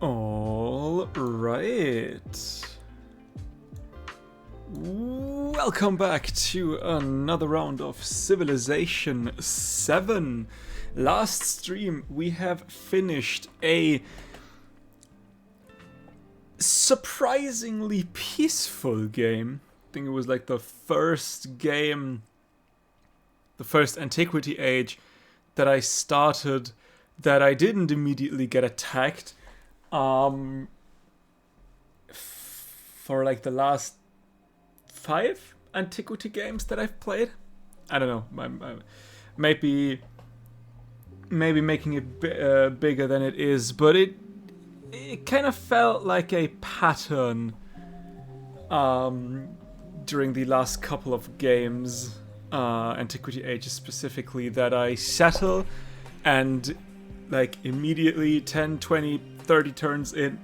All right. Welcome back to another round of Civilization 7. Last stream we have finished a surprisingly peaceful game. I think it was like the first game, the first Antiquity Age that I started that I didn't immediately get attacked. For like the last 5 Antiquity games that I've played. I don't know. I maybe making it bigger than it is, but it kind of felt like a pattern during the last couple of games, Antiquity Ages specifically, that I settle and like immediately 10, 20, 30 turns in,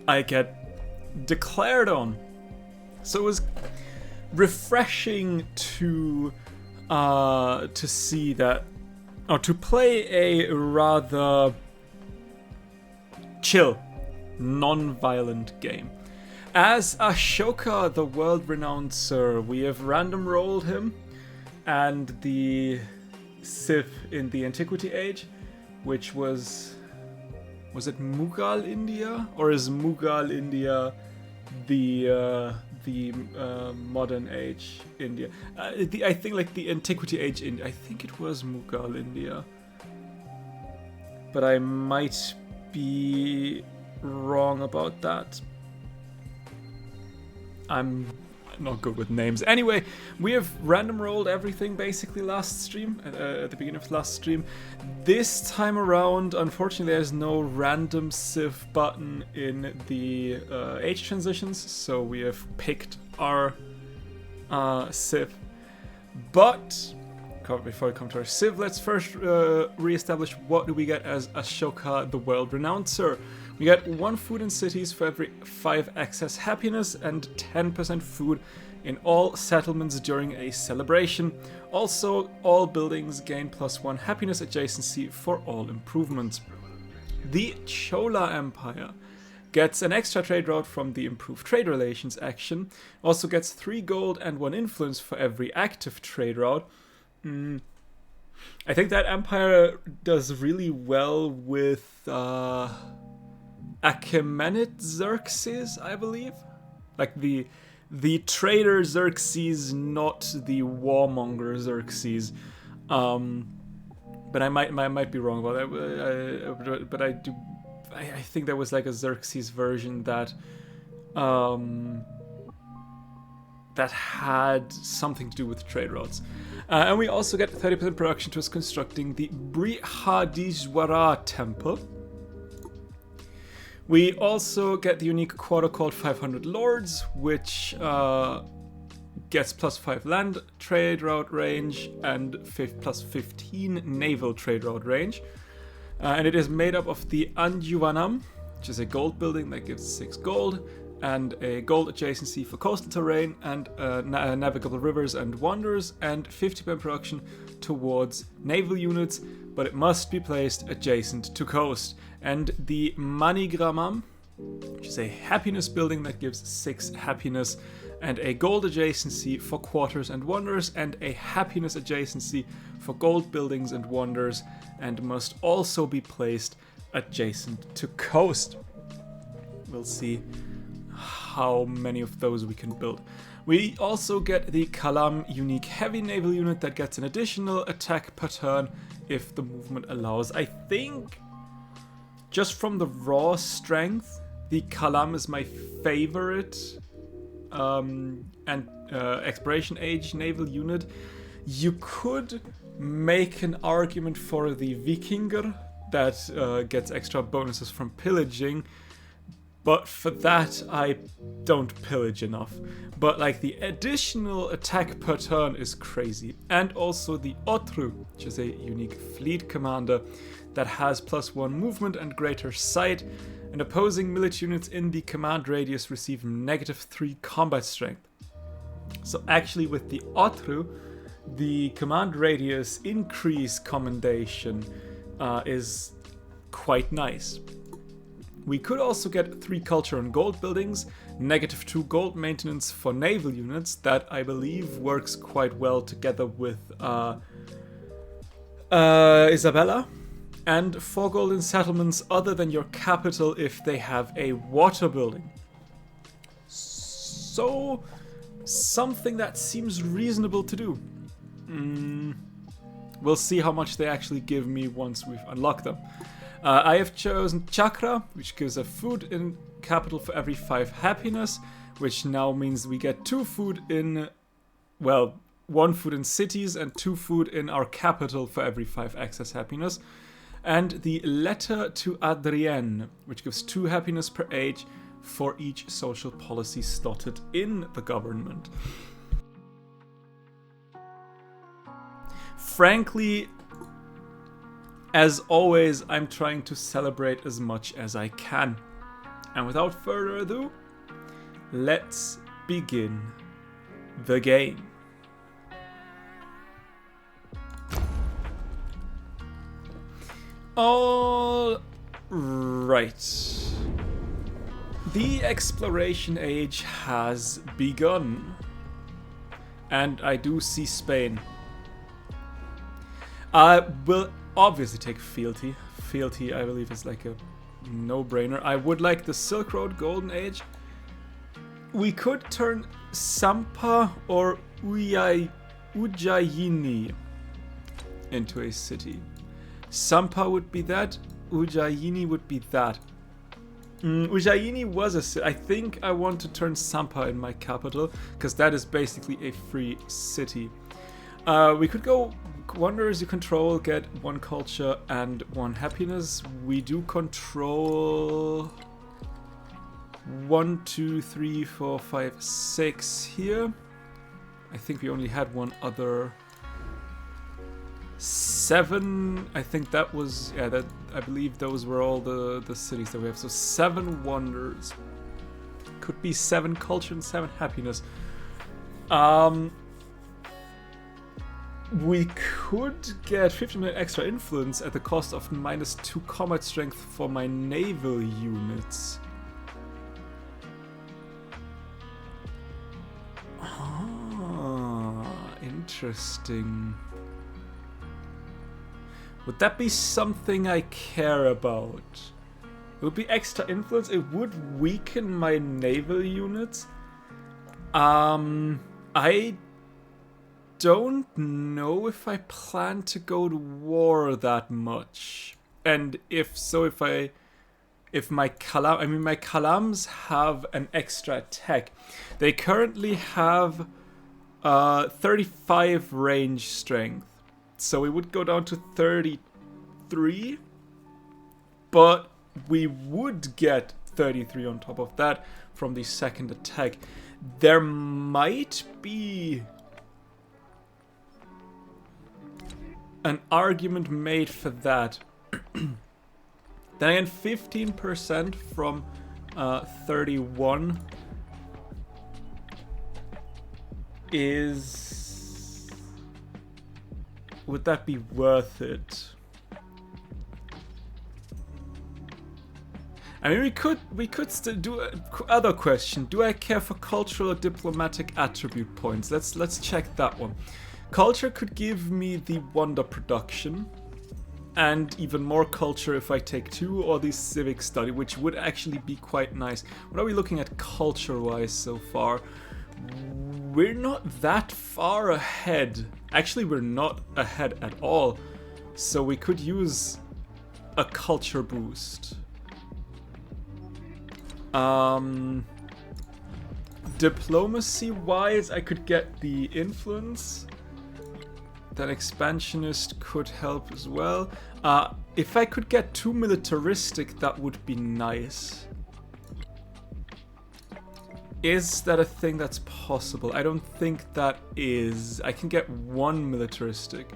I get declared on. So it was refreshing to see that, or to play a rather chill, non-violent game. As Ashoka, the world-renowned Sir, we have random rolled him and the Civ in the Antiquity Age, which was it Mughal India, or is Mughal India the modern age India? I think like the Antiquity Age India. I think it was Mughal India, but I might be wrong about that. I'm not good with names. Anyway, we have random rolled everything basically last stream, at the beginning of last stream. This time around, unfortunately, there's no random Civ button in the age transitions, so we have picked our Civ. But before we come to our Civ, let's first re-establish what do we get as Ashoka, the world-renowned Sir. We get 1 food in cities for every 5 excess happiness and 10% food in all settlements during a celebration. Also, all buildings gain +1 happiness adjacency for all improvements. The Chola Empire gets an extra trade route from the Improved Trade Relations action. Also gets 3 gold and 1 influence for every active trade route. I think that empire does really well with Achaemenid Xerxes, I believe. Like the the trader Xerxes, not the warmonger Xerxes. But I might be wrong about that. But I think there was like a Xerxes version that that had something to do with trade routes. And we also get 30% production towards constructing the Brihadishwara temple. We also get the unique quarter called 500 Lords, which gets +5 land trade route range and +15 naval trade route range. And it is made up of the Anjuvanam, which is a gold building that gives 6 gold, and a gold adjacency for coastal terrain and navigable rivers and wonders, and 50% production towards naval units, but it must be placed adjacent to coast. And the Manigramam, which is a happiness building that gives 6 happiness, and a gold adjacency for quarters and wonders, and a happiness adjacency for gold buildings and wonders, and must also be placed adjacent to coast. We'll see how many of those we can build. We also get the Kalam unique heavy naval unit that gets an additional attack per turn if the movement allows. I think just from the raw strength, the Kalam is my favorite Exploration Age naval unit. You could make an argument for the Vikinger that gets extra bonuses from pillaging, but for that I don't pillage enough. But like the additional attack per turn is crazy. And also the Otru, which is a unique fleet commander that has +1 movement and greater sight, and opposing military units in the command radius receive -3 combat strength. So actually with the Otru, the command radius increase commendation is quite nice. We could also get 3 culture and gold buildings, -2 gold maintenance for naval units, that I believe works quite well together with Isabella, and 4 golden settlements other than your capital if they have a water building. So, something that seems reasonable to do. We'll see how much they actually give me once we've unlocked them. I have chosen Chakra, which gives a food in capital for every 5 happiness, which now means we get 2 food in, well, 1 food in cities and 2 food in our capital for every 5 excess happiness. And the Letter to Adrienne, which gives 2 happiness per age for each social policy slotted in the government. Frankly, as always, I'm trying to celebrate as much as I can. And without further ado, let's begin the game. All right. The exploration age has begun. And I do see Spain. I will obviously take fealty. Fealty, I believe, is like a no-brainer. I would like the Silk Road Golden Age. We could turn Sampa or Ujjayini into a city. Sampa would be that. Ujjayini would be that. Ujjayini was a city. I think I want to turn Sampa in my capital, because that is basically a free city. We could go Wanderers you control get 1 culture and 1 happiness. We do control 1, 2, 3, 4, 5, 6 here. I think we only had 1 other. 7, I think that was, yeah, that I believe those were all the cities that we have. So 7 wonders. Could be 7 culture and 7 happiness. We could get 50% extra influence at the cost of -2 combat strength for my naval units. Ah, interesting. Would that be something I care about? It would be extra influence. It would weaken my naval units. I don't know if I plan to go to war that much. And if so, if my Kalams have an extra attack. They currently have 35 range strength. So we would go down to 33. But we would get 33 on top of that from the second attack. There might be an argument made for that. Then again, 15% from 31 is... Would that be worth it? I mean, we could still do other question. Do I care for cultural or diplomatic attribute points? Let's check that one. Culture could give me the wonder production, and even more culture if I take 2, or the civic study, which would actually be quite nice. What are we looking at culture-wise so far? We're not that far ahead. Actually, we're not ahead at all. So we could use a culture boost. Diplomacy-wise, I could get the influence. Then expansionist could help as well. If I could get 2 militaristic, that would be nice. Is that a thing that's possible? I don't think that is. I can get 1 militaristic.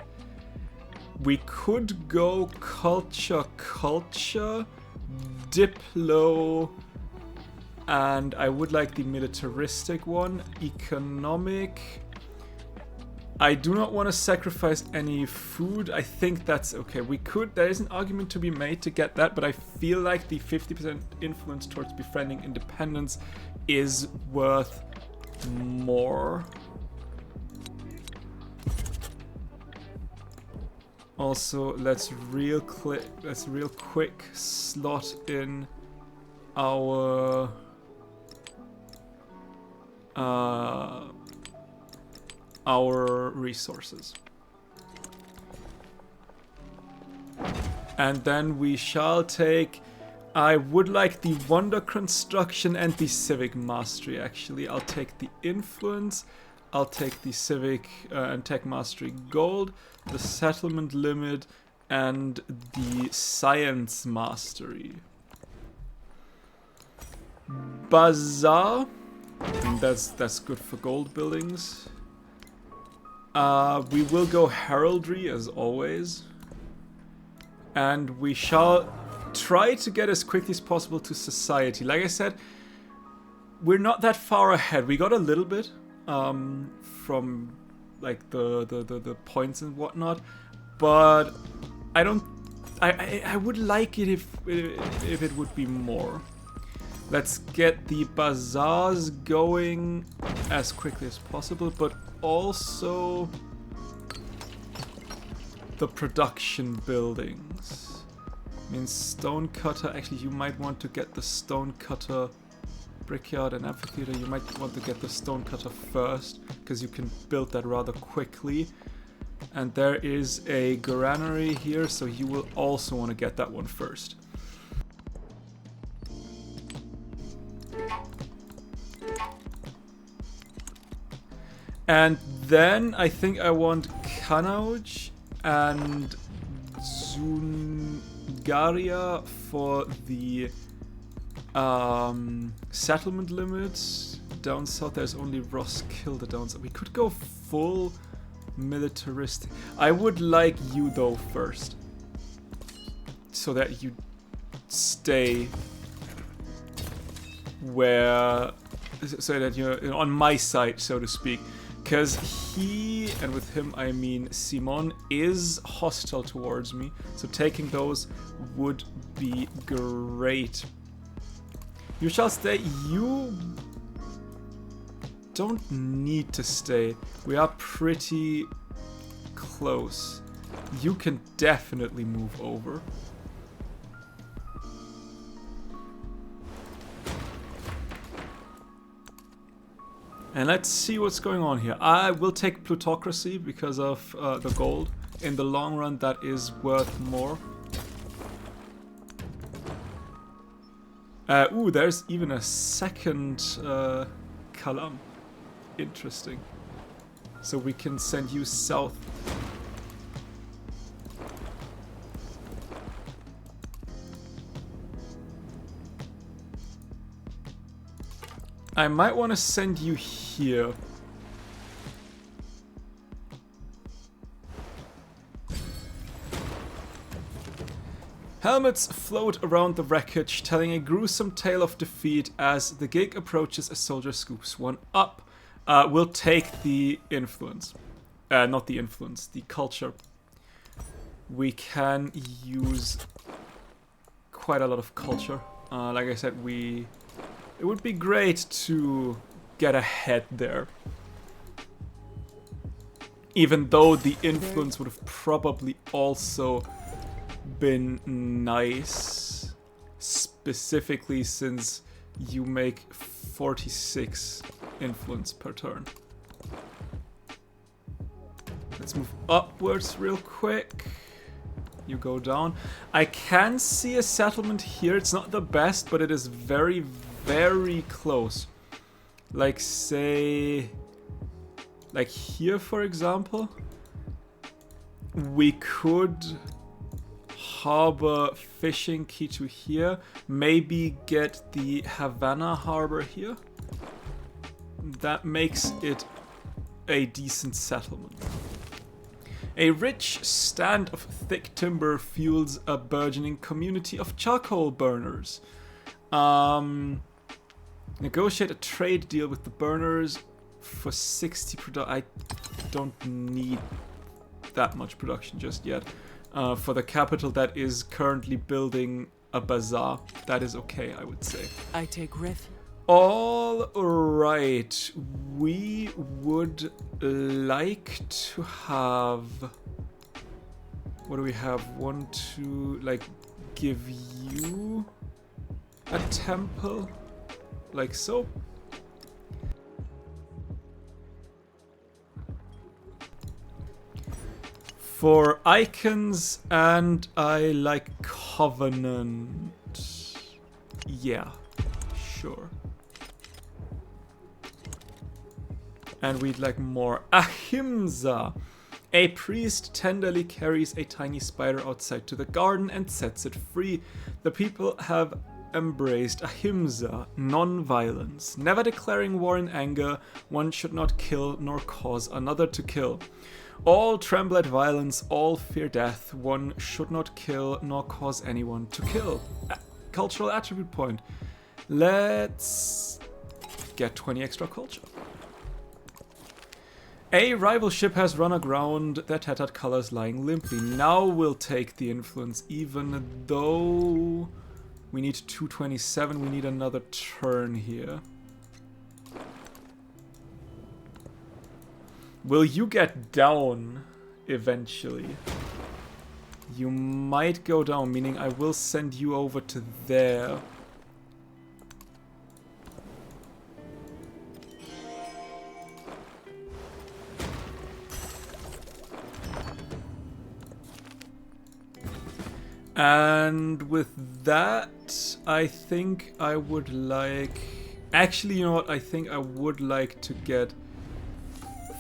We could go culture, diplo, and I would like the militaristic one. Economic. I do not want to sacrifice any food. I think that's okay. We could, there is an argument to be made to get that, but I feel like the 50% influence towards befriending independence is worth more. Also, let's real quick slot in our resources. And then we shall take... I would like the wonder construction and the civic mastery, actually. I'll take the influence, I'll take the civic and tech mastery gold, the settlement limit, and the science mastery. Bazaar, that's good for gold buildings. We will go heraldry as always, and we shall try to get as quickly as possible to society. Like I said, we're not that far ahead. We got a little bit from like the points and whatnot, but I don't. I would like it if it would be more. Let's get the bazaars going as quickly as possible, but also the production buildings. I mean, stone cutter, actually you might want to get the stone cutter. Brickyard and amphitheater, you might want to get the stone cutter first, because you can build that rather quickly. And there is a granary here, so you will also want to get that one first. And then I think I want Kanauj and Zungaria for the settlement limits. Down south there's only Roskilde down south. We could go full militaristic. I would like you though first, so that you stay where, so that you're on my side, so to speak. Because he, and with him I mean Simon, is hostile towards me. So taking those would be great. You shall stay. You don't need to stay. We are pretty close. You can definitely move over. And let's see what's going on here. I will take plutocracy because of the gold. In the long run, that is worth more. Ooh, there's even a second Kalam. Interesting. So we can send you south. I might want to send you here. Helmets float around the wreckage, telling a gruesome tale of defeat as the gig approaches. A soldier scoops one up. We'll take the influence. Not the influence, the culture. We can use quite a lot of culture. Like I said, it would be great to get ahead there. Even though the influence would have probably also been nice. Specifically since you make 46 influence per turn. Let's move upwards real quick. You go down. I can see a settlement here. It's not the best, but it is very, very close. Like, say... like here, for example. We could harbor fishing key to here. Maybe get the Havana harbor here. That makes it a decent settlement. A rich stand of thick timber fuels a burgeoning community of charcoal burners. Negotiate a trade deal with the burners for 60 production. I don't need that much production just yet. For the capital that is currently building a bazaar. That is okay, I would say. I take refuge. All right, we would like to have... what do we have? One, two, like, give you a temple, like so. For icons, and I like Covenant. Yeah, sure. And we'd like more. Ahimsa. A priest tenderly carries a tiny spider outside to the garden and sets it free. The people have embraced Ahimsa, non-violence. Never declaring war in anger, one should not kill nor cause another to kill. All tremble at violence, all fear death. One should not kill nor cause anyone to kill. Cultural attribute point. Let's get 20 extra culture. A rival ship has run aground, their tattered colors lying limply. Now we'll take the influence, even though we need 227. We need another turn here. Will you get down eventually? You might go down, meaning I will send you over to there. And with that, I think I would like... Actually, you know what? I think I would like to get,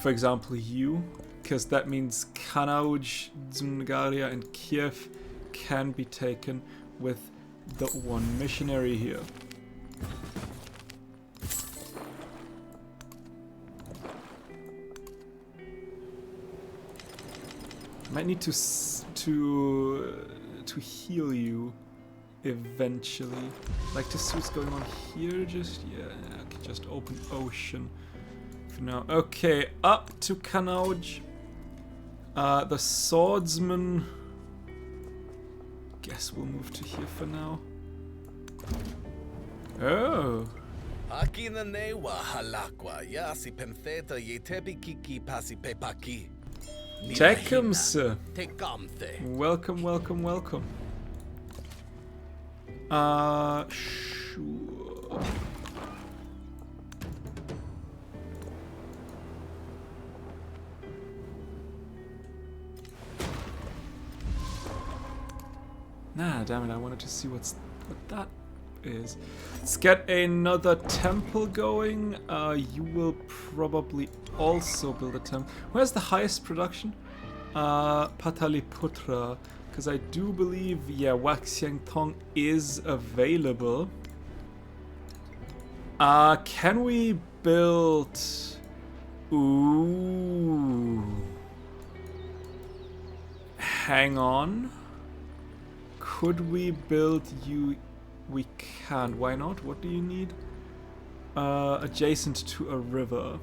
for example, you. Because that means Kanauj, Dzungaria, and Kiev can be taken with the one missionary here. Might need to heal you eventually. Like to see what's going on here. Just okay, just open ocean for now. Okay, up to Kanauj. The swordsman. Guess we'll move to here for now. Oh. Tekums. Welcome, welcome, welcome. Sure. Nah, damn it, I wanted to see what that is. Let's get another temple going. You will probably also build a temple. Where's the highest production? Pataliputra. Because I do believe, yeah, Waxiangtong is available. Can we build... Ooh. Hang on. Could we build you... We can't. Why not? What do you need? Adjacent to a river.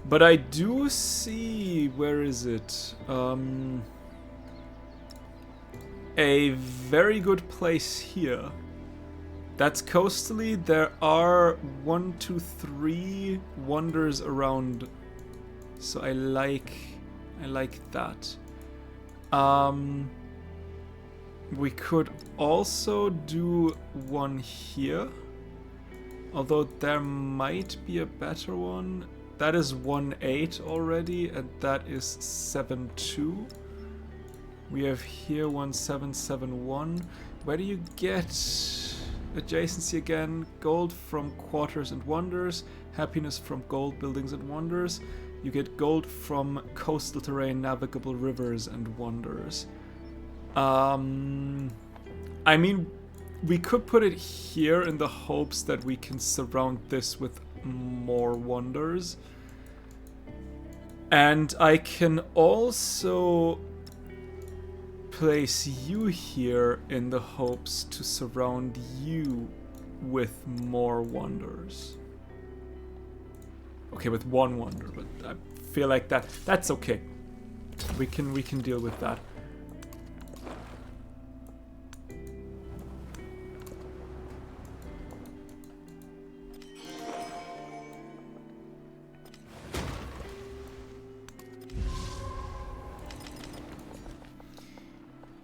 But I do see... Where is it? A very good place here. That's coastally. There are 1, 2, 3 wonders around. So I like that. We could also do one here. Although there might be a better one. That is 1-8 already, and that is 7-2. We have here 1-7-7-1. Where do you get adjacency again? Gold from quarters and wonders. Happiness from gold buildings and wonders. You get gold from coastal terrain, navigable rivers and wonders. I mean, we could put it here in the hopes that we can surround this with more wonders. And I can also place you here in the hopes to surround you with more wonders. Okay, with one wonder, but I feel like that's okay. We can deal with that.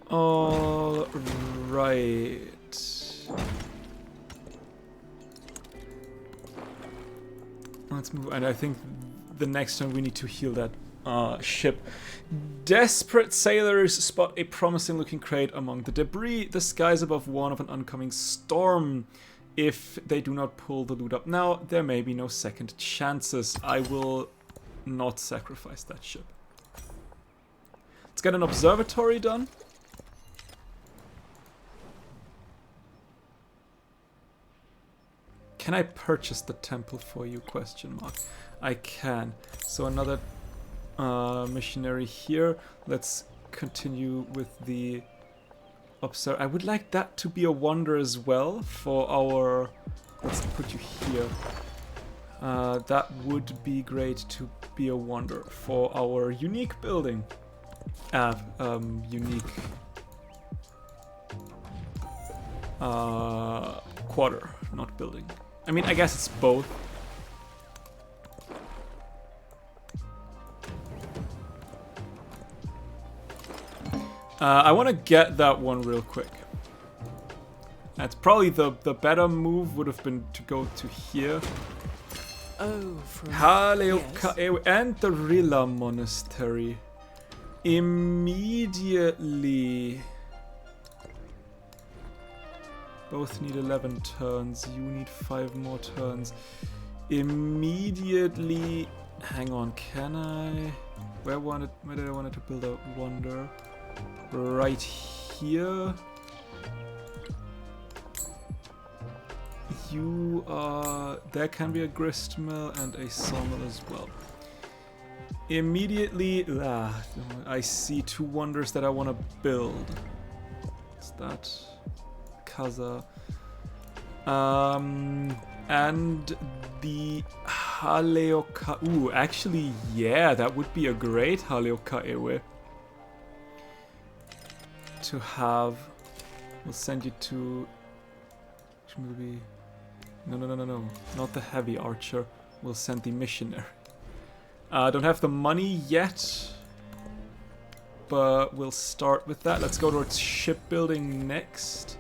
All right. Let's move. And I think the next time we need to heal that ship. Desperate sailors spot a promising-looking crate among the debris. The skies above warn of an oncoming storm. If they do not pull the loot up now, there may be no second chances. I will not sacrifice that ship. Let's get an observatory done. Can I purchase the temple for you? Question mark. I can. So another missionary here. Let's continue with the observe. I would like that to be a wonder as well for our... Let's put you here. That would be great to be a wonder for our unique building. Unique quarter, not building. I mean, I guess it's both. I want to get that one real quick. That's probably the better move would have been to go to here. Oh, from Haleoka and the Rilla Monastery. Immediately. Both need 11 turns. You need 5 more turns. Immediately. Hang on, can I? Where did I want to build a wonder? Right here. You are... There can be a grist mill and a sawmill as well. Immediately... I see 2 wonders that I want to build. What's that? Kaza. And the Haleoka... Ooh, actually, yeah, that would be a great Haleoka Ewe. To have... We'll send you to... Maybe... No. Not the heavy archer. We'll send the missionary. Don't have the money yet. But we'll start with that. Let's go towards shipbuilding next.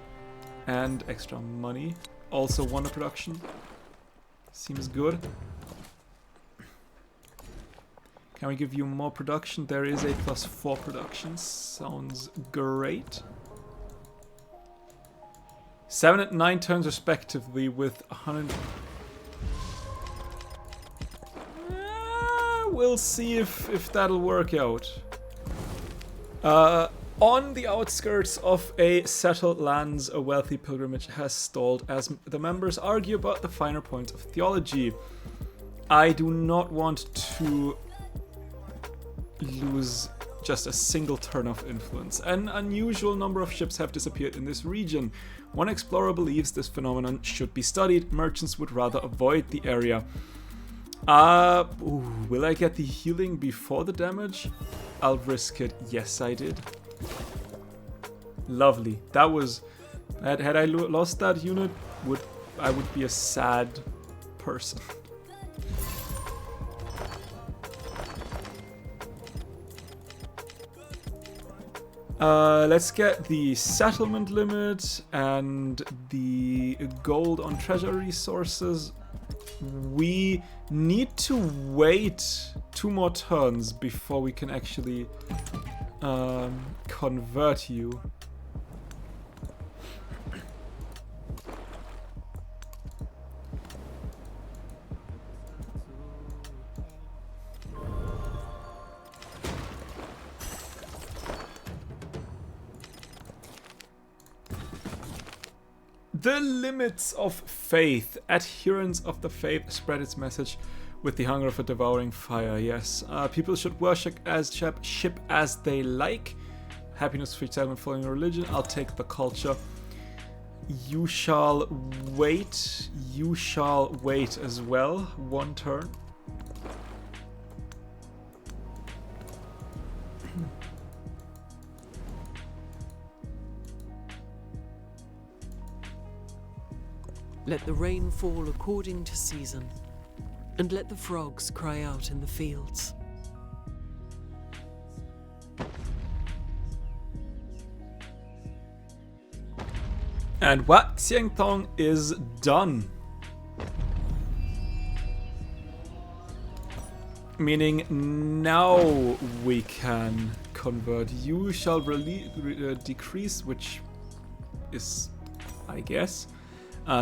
And extra money. Also wonder production. Seems good. Can we give you more production? There is a +4 production. Sounds great. 7 and 9 turns respectively with 100... we'll see if that'll work out. On the outskirts of a settled lands, a wealthy pilgrimage has stalled as the members argue about the finer points of theology. I do not want to lose just a single turn of influence. An unusual number of ships have disappeared in this region. One explorer believes this phenomenon should be studied. Merchants would rather avoid the area. Will I get the healing before the damage? I'll risk it. Yes, I did. Lovely. That was... Had I lost that unit, I would be a sad person. Let's get the settlement limit and the gold on treasure resources. We need to wait 2 more turns before we can actually convert you. The limits of faith. Adherents of the faith spread its message with the hunger for devouring fire. Yes, people should worship as ship as they like. Happiness, free settlement, following religion. I'll take the culture. You shall wait. You shall wait as well. 1 turn. Let the rain fall according to season, and let the frogs cry out in the fields. And Wat Xiangtong is done. Meaning now we can convert. You shall decrease, which is, I guess.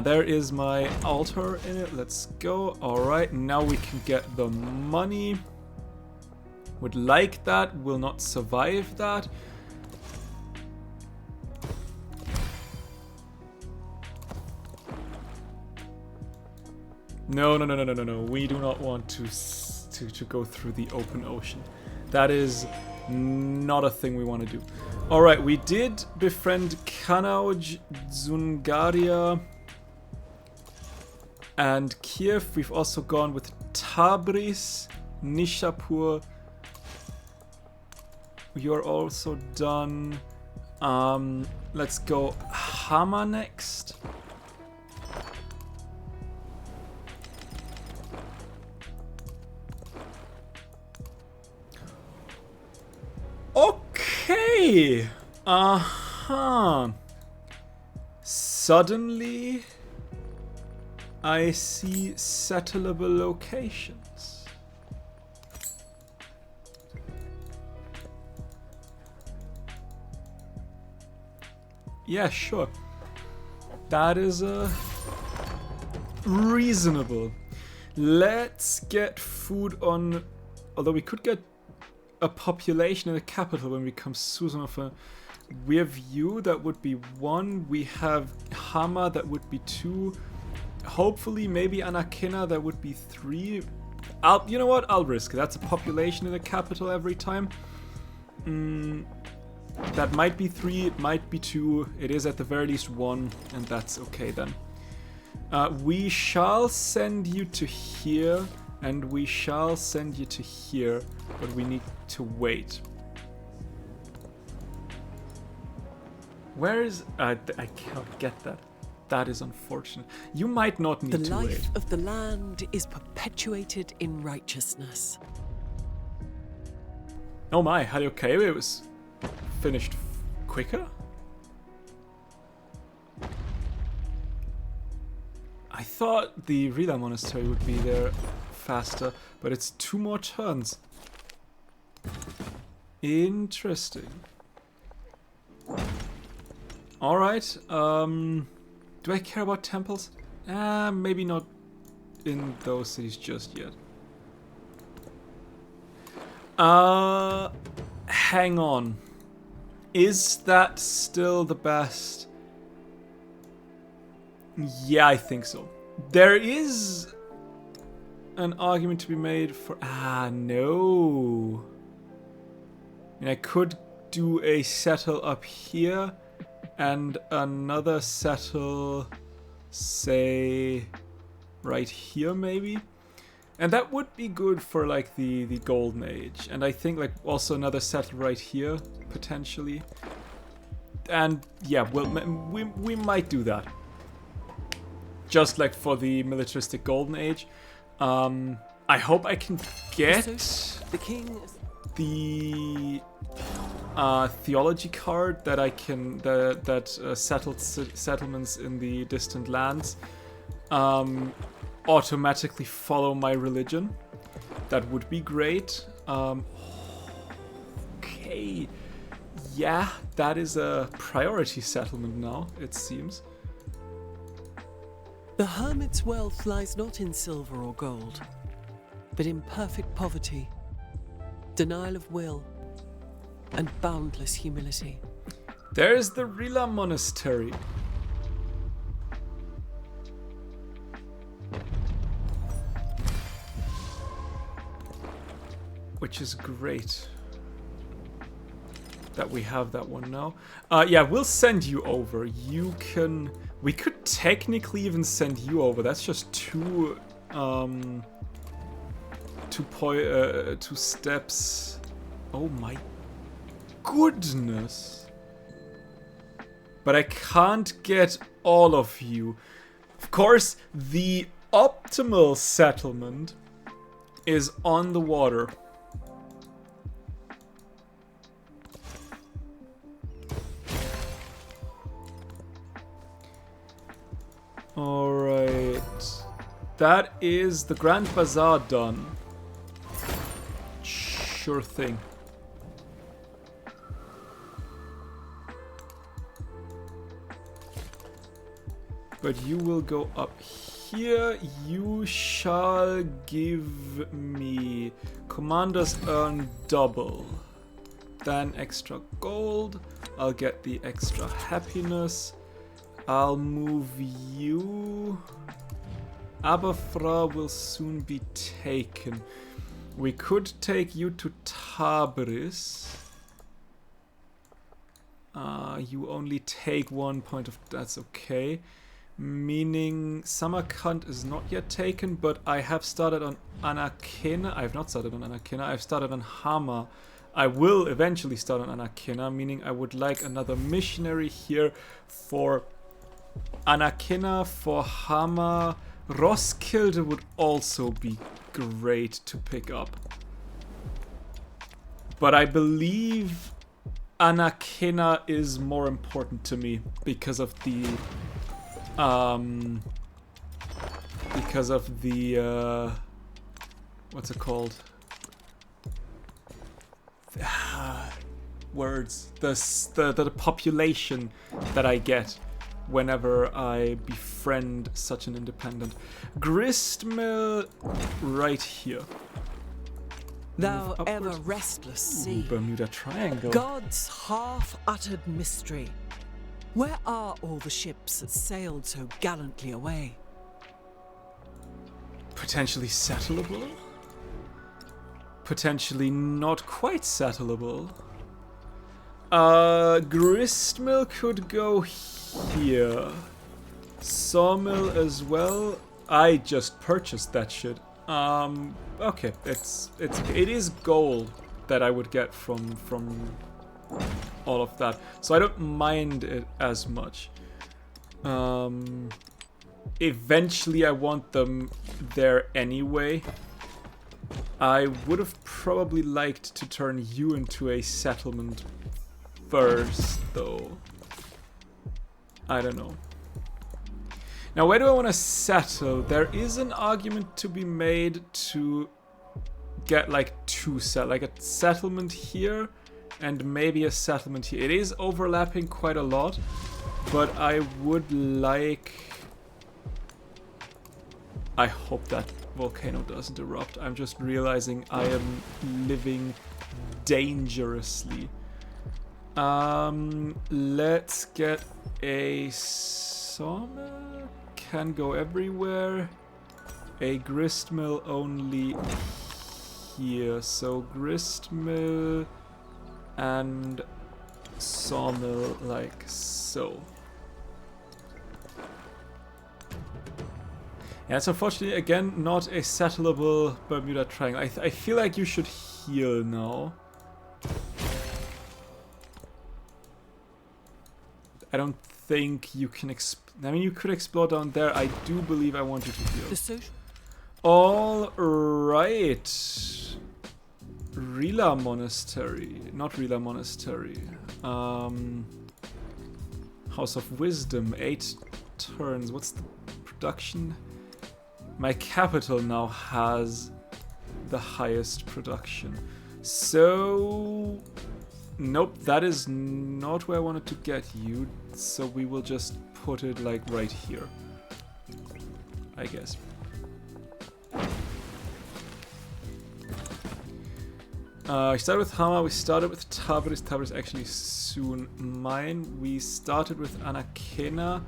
There is my altar in it. Let's go. Alright, now we can get the money. Would like that. Will not survive that. No. We do not want to go through the open ocean. That is not a thing we want to do. Alright, we did befriend Kanauj, Zungaria, and Kiev. We've also gone with Tabriz, Nishapur. You're also done. Let's go Hama next. Okay. Suddenly I see settleable locations. Yeah, sure. That is reasonable. Let's get food on... Although we could get a population in the capital when we become Susan of a... We have you, that would be 1. We have Hama, that would be 2. Hopefully, maybe Anakina, that would be 3. You know what? I'll risk it. That's a population in the capital every time. That might be 3, it might be 2. It is at the very least 1, and that's okay then. We shall send you to here, and we shall send you to here, but we need to wait. Where is... I cannot get that. That is unfortunate. You might not need to wait. The life of the land is perpetuated in righteousness. Oh my, Haliokawe was finished quicker? I thought the Rila Monastery would be there faster, but it's 2 more turns. Interesting. Alright, Do I care about temples? Maybe not in those cities just yet. Hang on. Is that still the best? Yeah, I think so. There is an argument to be made for... no. I mean, I could do a settle up here and another settle, say, right here maybe. And that would be good for like the golden age. And I think like also another settle right here potentially. And yeah, well, we might do that. Just like for the militaristic golden age. I hope I can get The king the theology card that I can settled settlements in the distant lands automatically follow my religion. That would be great. Okay, yeah, that is a priority settlement now, it seems. The hermit's wealth lies not in silver or gold, but in perfect poverty, denial of will, and boundless humility. There's the Rila Monastery. Which is great that we have that one now. Yeah, we'll send you over. You can... We could technically even send you over. That's just two steps. Oh my goodness. But I can't get all of you. Of course, the optimal settlement is on the water. Alright. That is the Grand Bazaar done. Sure thing. But you will go up here. You shall give me... Commanders earn double. Then extra gold. I'll get the extra happiness. I'll move you. Aberfra will soon be taken. We could take you to Tabriz. You only take 1 point of... That's okay. Meaning Samarkand is not yet taken, but I have started on Anakena. I have not started on Anakena. I've started on Hama. I will eventually start on Anakena, meaning I would like another missionary here for Anakena, for Hama. Roskilde would also be great to pick up. But I believe Anakena is more important to me because of the what's it called? Words. The population that I get whenever I befriend such an independent. Gristmill right here. Thou ever restless sea, Bermuda Triangle. God's half-uttered mystery. Where are all the ships that sailed so gallantly away? Potentially settleable? Potentially not quite settleable. Gristmill could go here. Sawmill as well. I just purchased that shit. Okay, it is gold that I would get from all of that, so I don't mind it as much. Eventually I want them there anyway. I would have probably liked to turn you into a settlement first, though. I don't know. Now, where do I want to settle? There is an argument to be made to get like like a settlement here and maybe a settlement here. It is overlapping quite a lot, But I would like... I hope that volcano doesn't erupt. I'm just realizing I am living dangerously. Let's get a sawmill. Can go everywhere. A grist mill only here. So grist mill and sawmill like so. Yeah, it's unfortunately again not a settleable Bermuda Triangle. I feel like you should heal now. I don't think you can I mean, you could explore down there. I do believe I want you to heal. The social. All right. Rila Monastery. Not Rila Monastery. House of Wisdom. 8 turns. What's the production? My capital now has the highest production. So... Nope, that is not where I wanted to get you. So we will just put it like right here, I guess. I started with Hama, we started with Tabriz. Tabriz actually soon mine. We started with Anakena.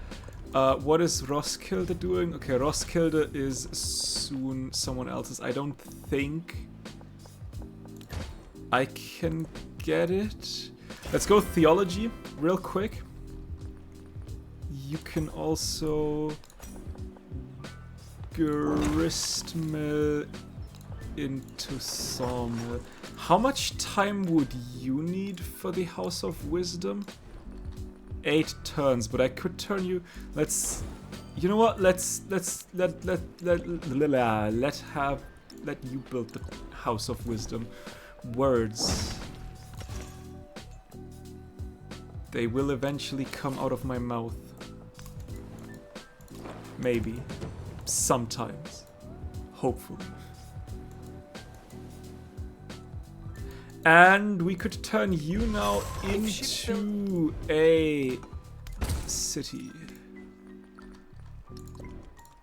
What is Roskilde doing? Okay, Roskilde is soon someone else's. I don't think I can get it. Let's go theology real quick. You can also gristmill into sawmill. How much time would you need for the House of Wisdom? 8 turns, but I could turn you. Let's. You know what? Let you build the House of Wisdom. Words. They will eventually come out of my mouth. Maybe. Sometimes. Hopefully. And we could turn you now into a city.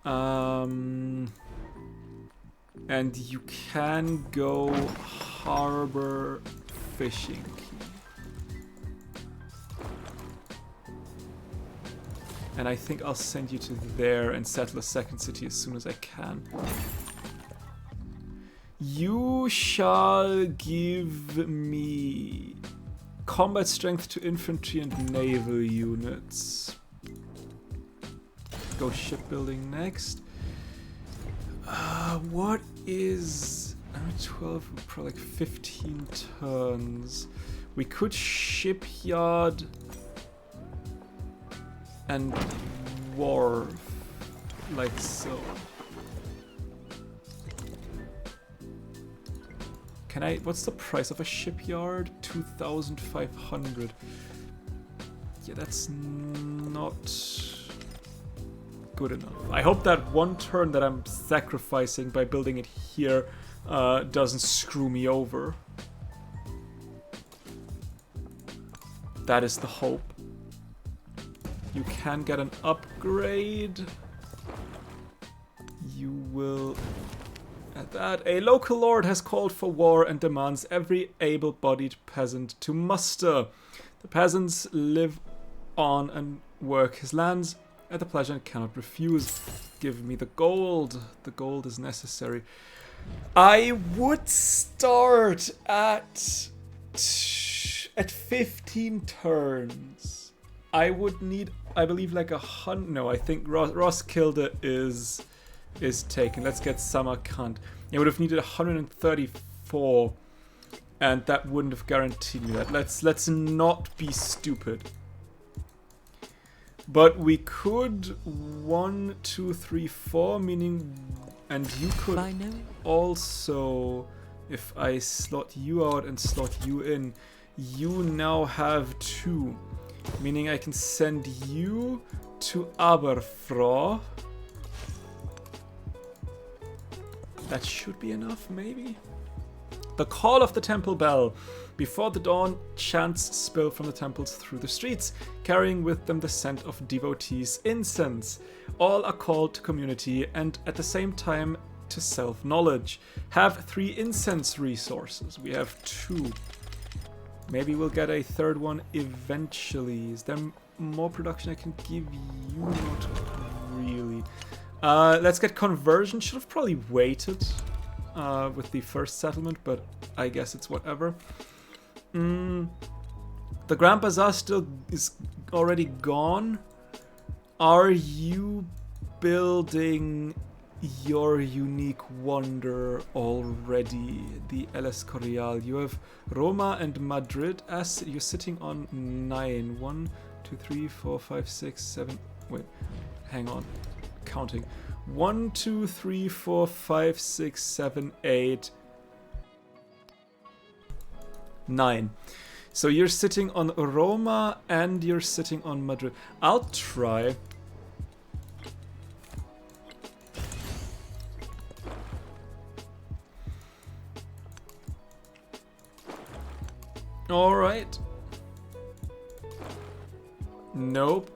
And you can go harbor fishing. And I think I'll send you to there and settle a second city as soon as I can. You shall give me combat strength to infantry and naval units. Go shipbuilding next. What is 12? Probably like 15 turns. We could shipyard and wharf like so. Can I? What's the price of a shipyard? 2,500. Yeah, that's not good enough. I hope that one turn that I'm sacrificing by building it here doesn't screw me over. That is the hope. You can get an upgrade. You will... At that, a local lord has called for war and demands every able-bodied peasant to muster. The peasants live on and work his lands at the pleasure and cannot refuse. Give me the gold. The gold is necessary. I would start at 15 turns. I would need, I believe, like 100. No, I think Roskilde is taken. Let's get Samarkand. I would have needed 134, and that wouldn't have guaranteed me that. Let's not be stupid. But we could 1, 2, 3, 4, meaning, and you could also, if I slot you out and slot you in, you now have 2, meaning I can send you to Aberfraw. That should be enough, maybe? The call of the temple bell. Before the dawn, chants spill from the temples through the streets, carrying with them the scent of devotees' incense. All are called to community and at the same time to self-knowledge. Have 3 incense resources. We have 2. Maybe we'll get a 3rd one eventually. Is there more production I can give you? Not really. Let's get conversion. Should have probably waited with the first settlement, but I guess it's whatever. The Grand Bazaar still is already gone. Are you building your unique wonder already? The El Escorial. You have Roma and Madrid as you're sitting on 9. 1, 2, 3, 4, 5, 6, 7. Wait, hang on. Counting. 1, 2, 3, 4, 5, 6, 7, 8, 9. So you're sitting on Roma and you're sitting on Madrid. I'll try. All right. Nope.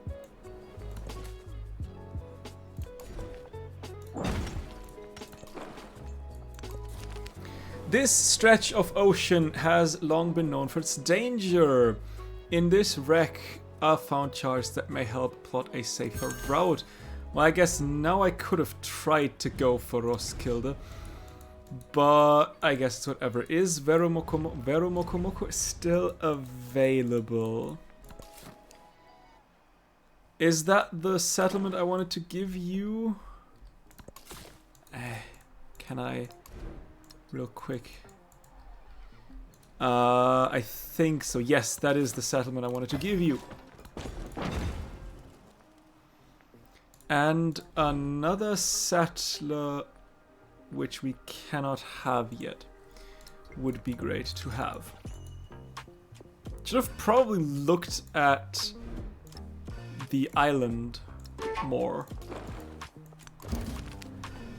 This stretch of ocean has long been known for its danger. In this wreck are found shards that may help plot a safer route. Well, I guess now I could have tried to go for Roskilde, but I guess it's whatever. Is Verumokomoko still available? Is that the settlement I wanted to give you? Can I... real quick. I think so. Yes, that is the settlement I wanted to give you. And another settler which we cannot have yet would be great to have. Should have probably looked at the island more.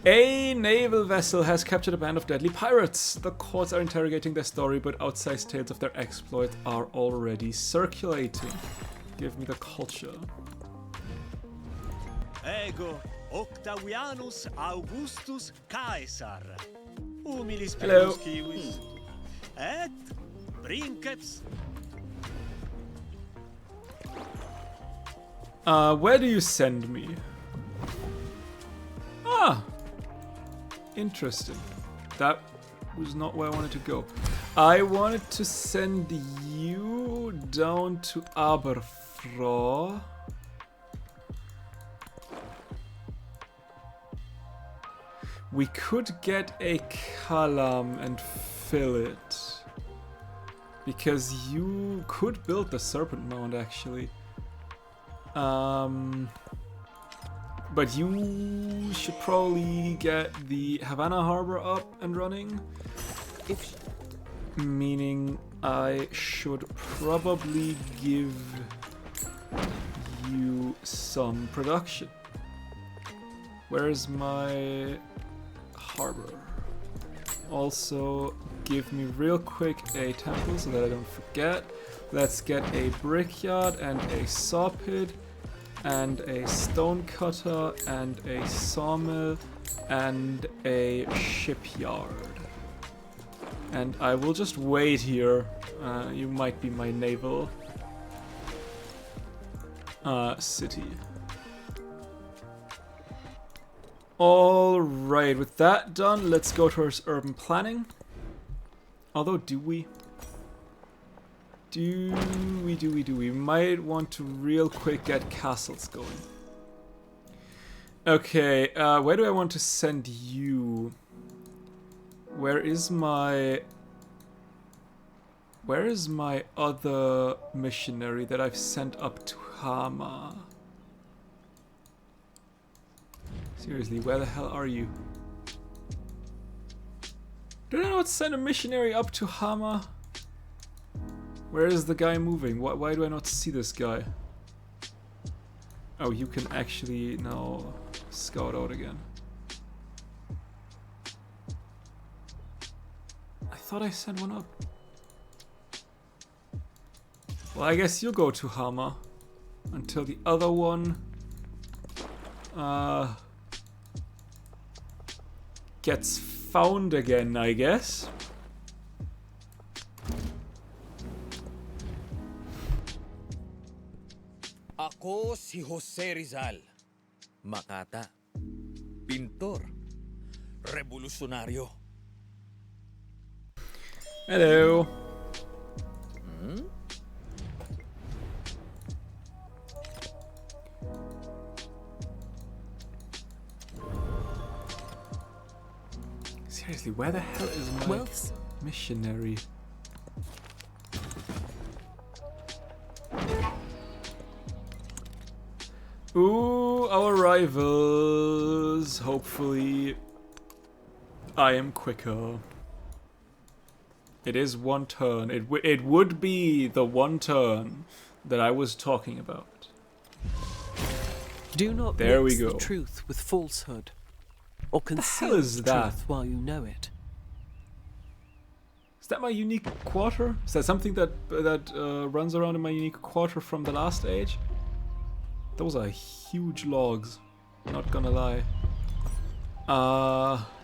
A naval vessel has captured a band of deadly pirates. The courts are interrogating their story, but outsized tales of their exploits are already circulating. Give me the culture. Ego Octavianus Augustus Caesar. Humilis Hello. civis. Et princeps. Where do you send me? Ah! Interesting. That was not where I wanted to go. I wanted to send you down to Aberfraw. We could get a Kalam and fill it. Because you could build the Serpent Mound, actually. But you should probably get the Havana Harbor up and running. Meaning I should probably give you some production. Where's my harbor? Also, give me real quick a temple so that I don't forget. Let's get a brickyard and a saw pit and a stone cutter and a sawmill and a shipyard. And I will just wait here. You might be my naval city. Alright, with that done, let's go towards urban planning. Although, do we? Do we might want to real quick get castles going. Okay, where do I want to send you? Where is my other missionary that I've sent up to Hama? Seriously, where the hell are you? Did I not send a missionary up to Hama? Where is the guy moving? Why do I not see this guy? Oh, you can actually now scout out again. I thought I sent one up. Well, I guess you go to Hama until the other one gets found again, I guess. Ako si Jose Rizal. Makata. Pintor. Revolusyonaryo. Hello. Seriously, where the hell is my Wealth. missionary? Ooh, our rivals. Hopefully, I am quicker. It is one turn. It would be the one turn that I was talking about. Do not There we mix go. the truth with falsehood, or hell conceal is the that? truth while you know it. Is that my unique quarter? Is that something that runs around in my unique quarter from the last age? Those are huge logs. Not gonna lie.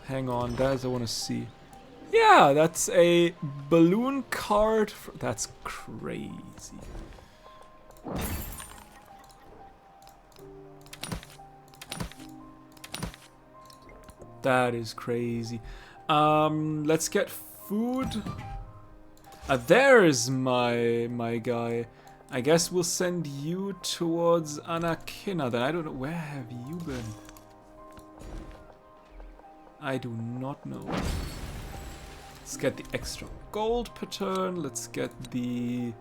Hang on. That's I want to see. Yeah, that's a balloon card. That's crazy. That is crazy. Let's get food. There's my guy. I guess we'll send you towards Anakina then. I don't know. Where have you been? I do not know. Let's get the extra gold per turn. Let's get the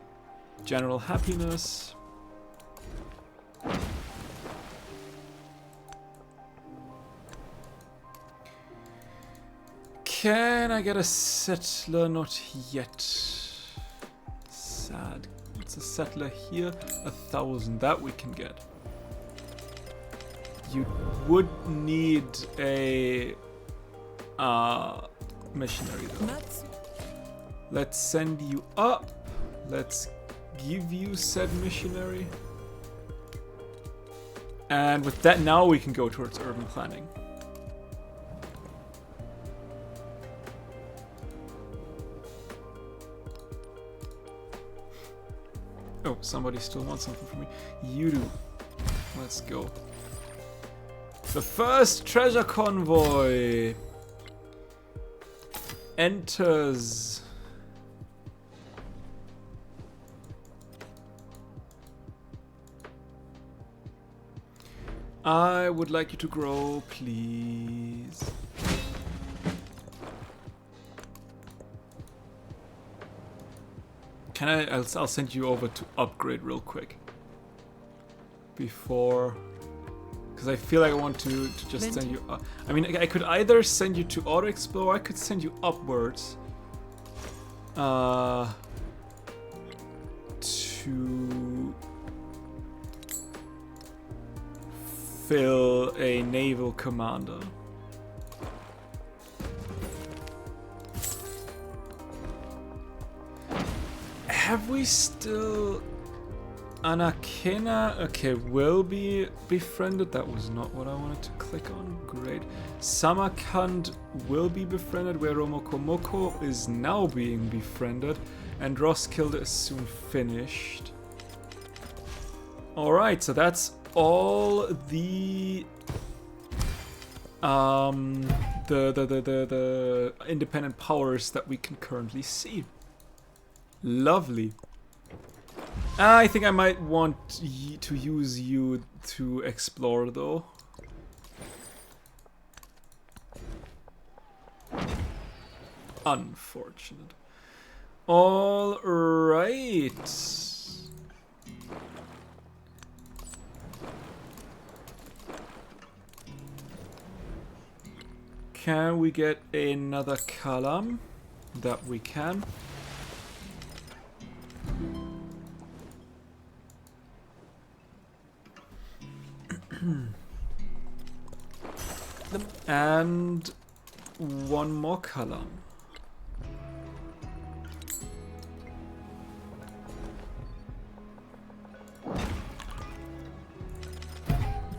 general happiness. Can I get a settler? Not yet. Sad. What's a settler here? 1,000. That we can get. You would need a missionary though. Let's send you up. Let's give you said missionary. And with that, now we can go towards urban planning. Oh, somebody still wants something from me. You do. Let's go. The first treasure convoy enters. I would like you to grow, please. Can I? I'll send you over to upgrade real quick. Before, because I feel like I want to just send you. I mean, I could either send you to auto explore, or I could send you upwards. To fill a naval commander. Have we still... Anakina? Okay, will be befriended. That was not what I wanted to click on. Great. Samarkand will be befriended, where Romokomoko is now being befriended. And Roskilde is soon finished. Alright, so that's all the independent powers that we can currently see. Lovely. I think I might want to use you to explore though. Unfortunate. All right. Can we get another column? That we can. And one more column.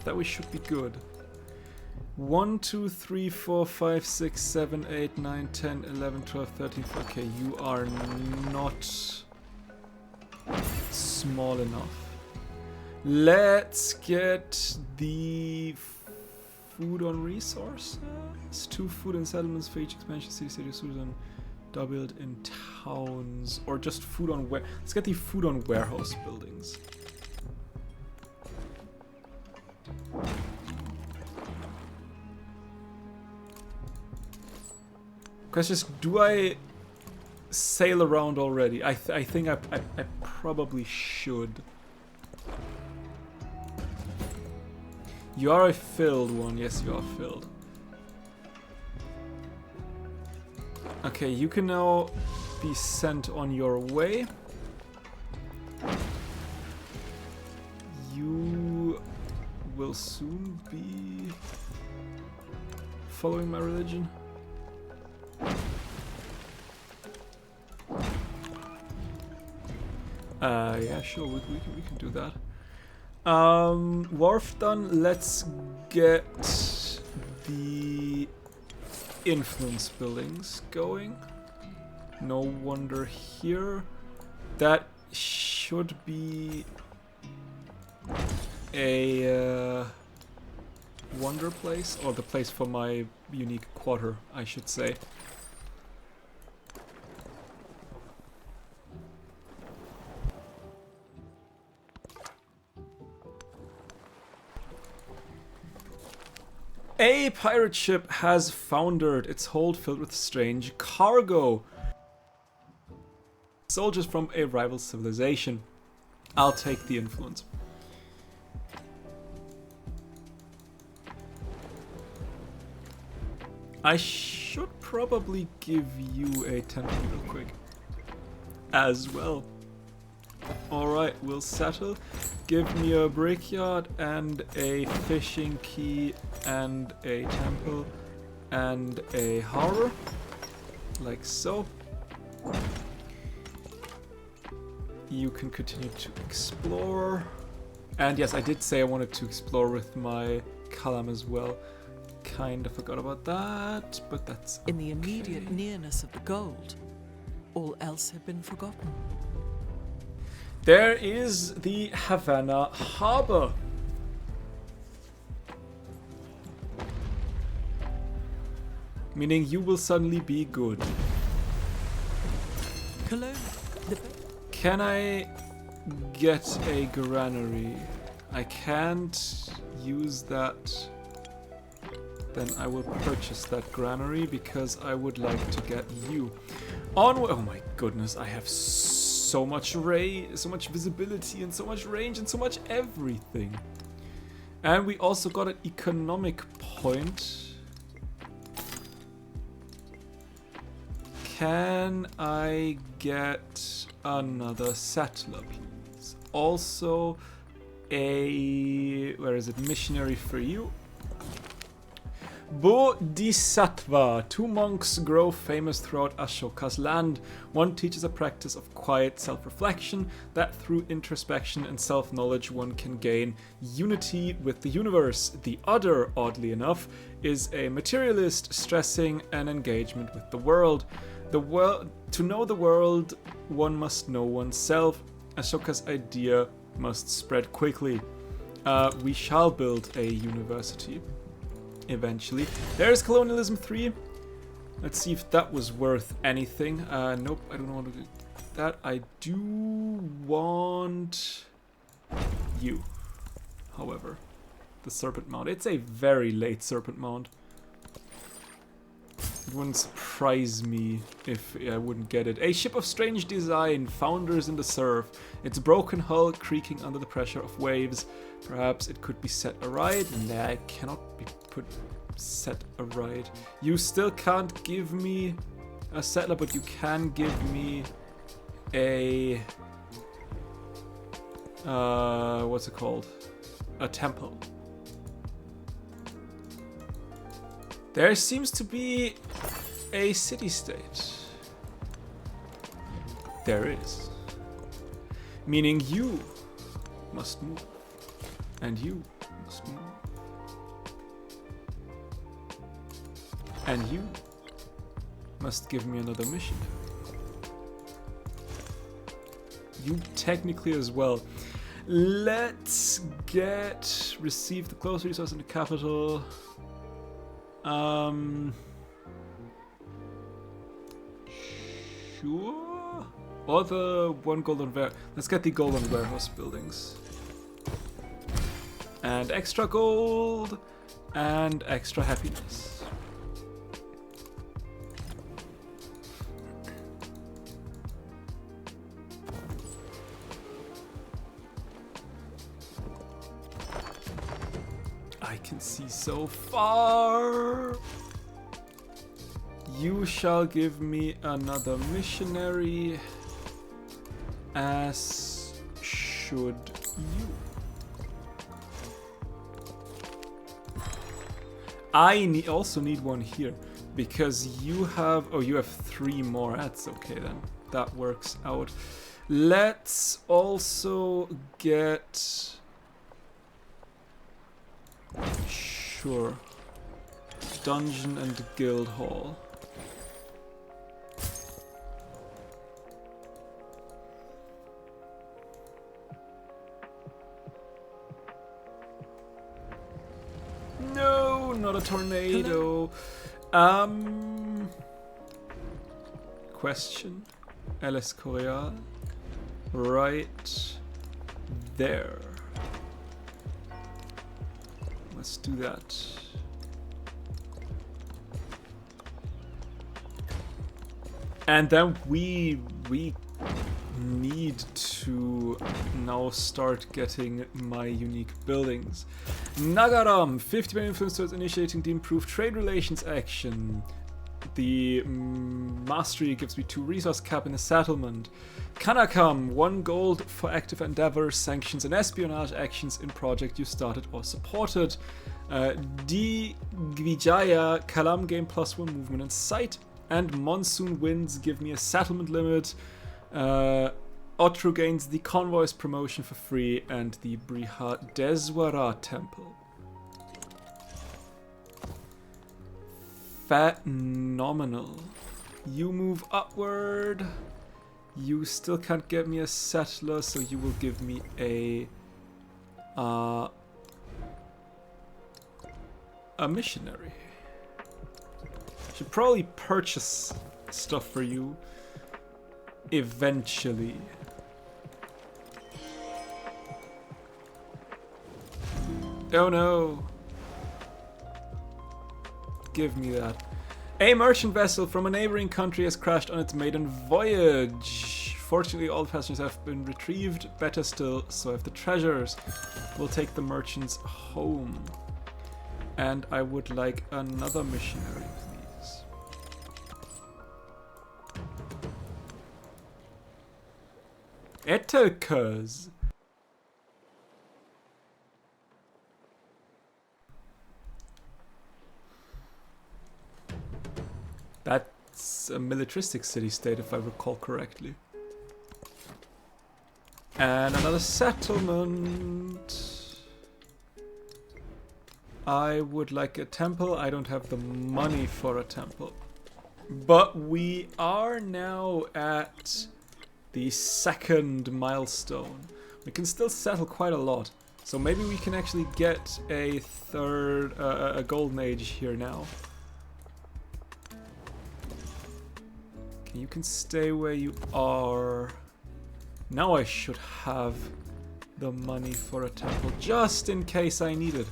that we should be good. 1, 2, 3, 4, 5, 6, 7, 8, 9, 10, 11, 12, 13. Okay, you are not small enough. Let's get the food on resources. 2 food and settlements for each expansion. City resources and doubled in towns. Or just food on where. Let's get the food on warehouse buildings. Question is, do I sail around already? I think I probably should. You are a filled one. Yes, you are filled. Okay, you can now be sent on your way. You will soon be following my religion. Yeah, sure, we can do that. Wharf done. Let's get the influence buildings going. No wonder here. That should be a wonder place, or the place for my unique quarter, I should say. A pirate ship has foundered, its hold filled with strange cargo. Soldiers from a rival civilization. I'll take the influence. I should probably give you a temple real quick as well. Alright, we'll settle. Give me a brickyard and a fishing quay and a temple and a harbor. Like so. You can continue to explore. And yes, I did say I wanted to explore with my Kalam as well. Kinda forgot about that, but that's okay. In the immediate nearness of the gold, all else had been forgotten. There is the Havana Harbor. Meaning you will suddenly be good. Cologne. Can I get a granary? I can't use that. Then I will purchase that granary because I would like to get you. Oh my goodness, I have so much so much visibility and so much range and so much everything. And we also got an economic point. Can I get another settler, please? Also where is it? Missionary for you. Bodhisattva. 2 monks grow famous throughout Ashoka's land. One teaches a practice of quiet self-reflection that through introspection and self-knowledge one can gain unity with the universe. The other, oddly enough, is a materialist stressing an engagement with the world. To know the world, one must know oneself. Ashoka's idea must spread quickly. We shall build a university. Eventually. There's Colonialism 3. Let's see if that was worth anything. Nope, I don't want to do that. I do want you, however. The Serpent Mound. It's a very late Serpent Mound. It wouldn't surprise me if I wouldn't get it. A ship of strange design founders in the surf. Its broken hull creaking under the pressure of waves. Perhaps it could be set aright. Nah, it cannot be set aright. You still can't give me a settler, but you can give me a what's it called? A temple. There seems to be a city-state. There is. Meaning you must move. And you Smooth. And you must give me another mission. You technically as well. Let's receive the close resource in the capital. Sure. Or the one golden let's get the golden warehouse buildings. And extra gold and extra happiness. I can see so far. You shall give me another missionary, as should you. I also need one here, because you have... Oh, you have 3 more. That's okay then. That works out. Let's also get... Sure. Dungeon and Guild Hall. No, not a tornado. Question. LS Coreal. Right there. Let's do that. And then we need to now start getting my unique buildings. Nagaram, 50% influence towards initiating the improved trade relations action. The mastery gives me 2 resource cap in the settlement. Kanakam, 1 gold for active endeavors, sanctions and espionage actions in project you started or supported. Di Gvijaya, Kalam Game +1 movement and sight. And monsoon winds give me a settlement limit. Otru gains the convoys promotion for free and the Briha Deswara temple. Phenomenal. You move upward. You still can't get me a settler, so you will give me a missionary. Should probably purchase stuff for you eventually. Oh no. Give me that. A merchant vessel from a neighboring country has crashed on its maiden voyage. Fortunately, all the passengers have been retrieved. Better still, so have the treasures. We'll take the merchants home. And I would like another missionary, please. Etelkers. That's a militaristic city-state, if I recall correctly. And another settlement. I would like a temple. I don't have the money for a temple. But we are now at the 2nd milestone. We can still settle quite a lot. So maybe we can actually get a a golden age here now. Okay, you can stay where you are. Now I should have the money for a temple, just in case I need it.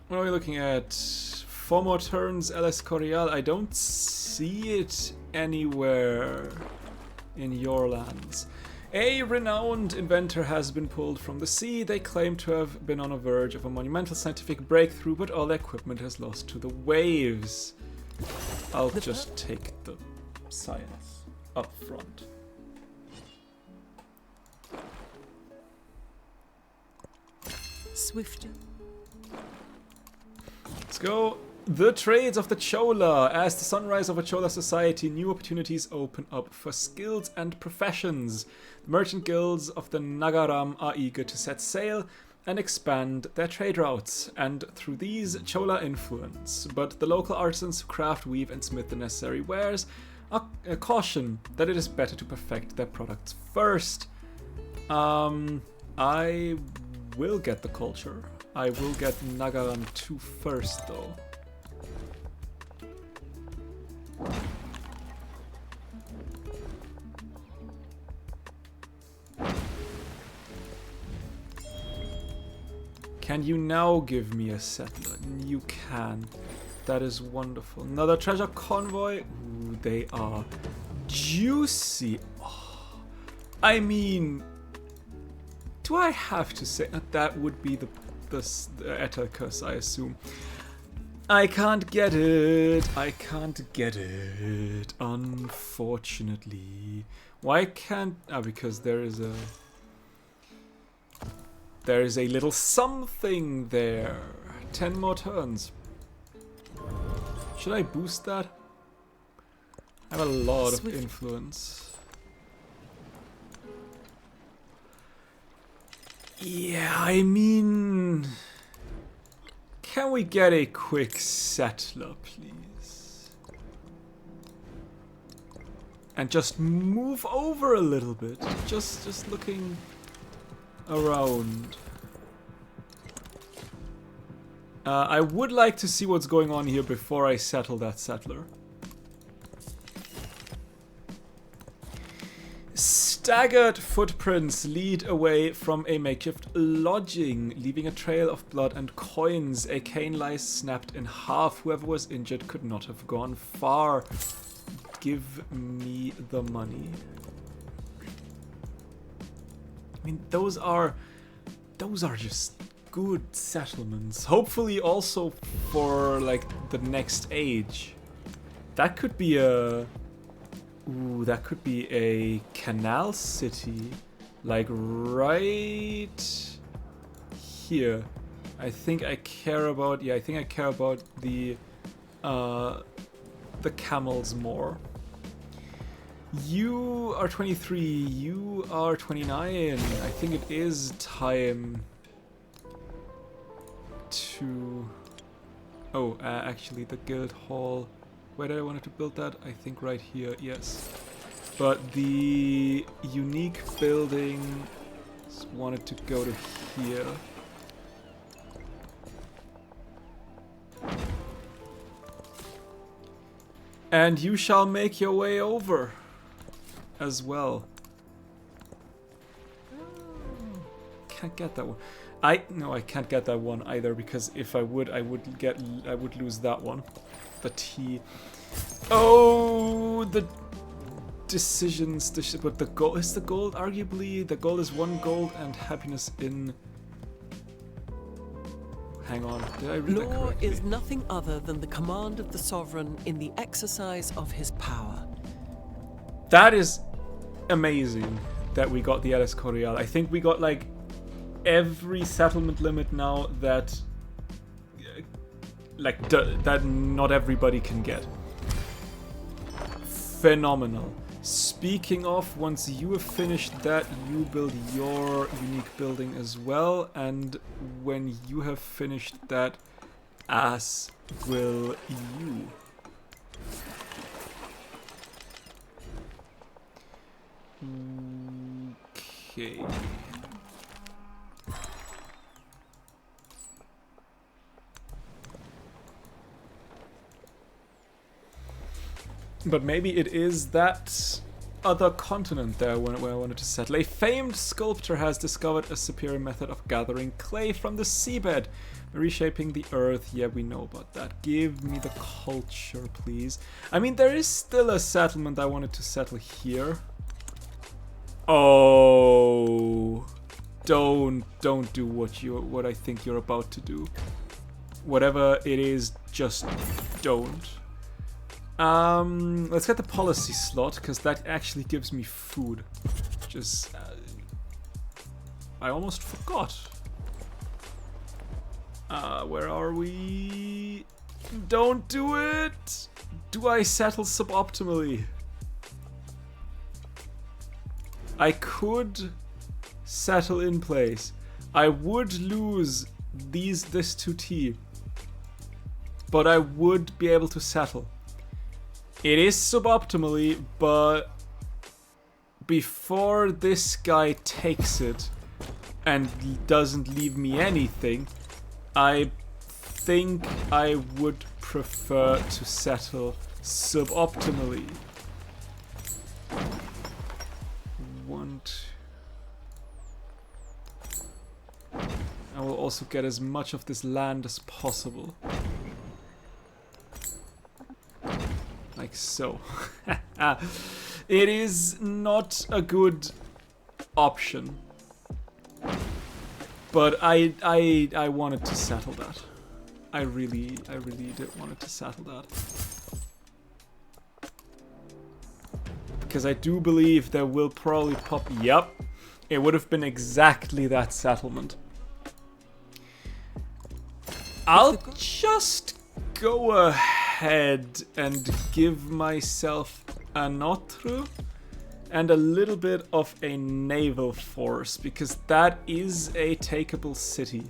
What are we looking at? 4 more turns, LS Coreal. I don't see it anywhere in your lands. A renowned inventor has been pulled from the sea. They claim to have been on the verge of a monumental scientific breakthrough, but all their equipment has lost to the waves. I'll just take the science up front. Swifter. Let's go. The trades of the Chola. As the sunrise of a Chola society, new opportunities open up for skills and professions. The merchant guilds of the Nagaram are eager to set sail and expand their trade routes, and through these Chola influence. But the local artisans who craft, weave, and smith the necessary wares are caution that it is better to perfect their products first. I will get the culture. I will get Nagaram 2 first, though. Can you now give me a settler? You can. That is wonderful. Another treasure convoy. Ooh, they are juicy. Oh, I mean, do I have to say that would be the Etelkus, I assume. I can't get it. I can't get it. Unfortunately. Why can't... Ah, because there is a... There is a little something there. 10 more turns. Should I boost that? I have a lot of influence. Yeah, I mean... Can we get a quick settler, please? And just move over a little bit. Just looking around. I would like to see what's going on here before I settle that settler. Staggered footprints lead away from a makeshift lodging, leaving a trail of blood and coins. A cane lies snapped in half. Whoever was injured could not have gone far. Give me the money. I mean, those are just good settlements. Hopefully also for like the next age. That could be a... Ooh, that could be a canal city. Like right here. I think I care about... Yeah, I think I care about the camels more. You are 23, you are 29. I think it is time to... Oh, actually the guild hall. Where did I want to build that? I think right here, yes. But the unique building wanted to go to here. And you shall make your way over as well. Can't get that one. No, I can't get that one either, because if I would lose that one. The T. Oh, the decisions. But the goal is the gold. Arguably, the goal is 1 gold and happiness in. Hang on, did I read that Law correctly? is nothing other than the command of the sovereign in the exercise of his power. That is amazing that we got the El Escorial. I think we got like every settlement limit now that that not everybody can get. Phenomenal. Speaking of, once you have finished that, you build your unique building as well, and when you have finished that, as will you. Okay. But maybe it is that other continent there where I wanted to settle. A famed sculptor has discovered a superior method of gathering clay from the seabed, reshaping the earth. Yeah, we know about that. Give me the culture, please. I mean, there is still a settlement I wanted to settle here. Oh, don't do what I think you're about to do. Whatever it is, just don't. Let's get the policy slot, because that actually gives me food. Just... I almost forgot. Where are we? Don't do it! Do I settle suboptimally? I could settle in place. I would lose this 2T. But I would be able to settle. It is suboptimally, but before this guy takes it and doesn't leave me anything, I think I would prefer to settle suboptimally. I will also get as much of this land as possible. Like so. It is not a good option. But I wanted to settle that. I really did wanted to settle that. Because I do believe there will probably pop... Yep. It would have been exactly that settlement. I'll just go ahead and give myself a Notre and a little bit of a naval force, because that is a takeable city.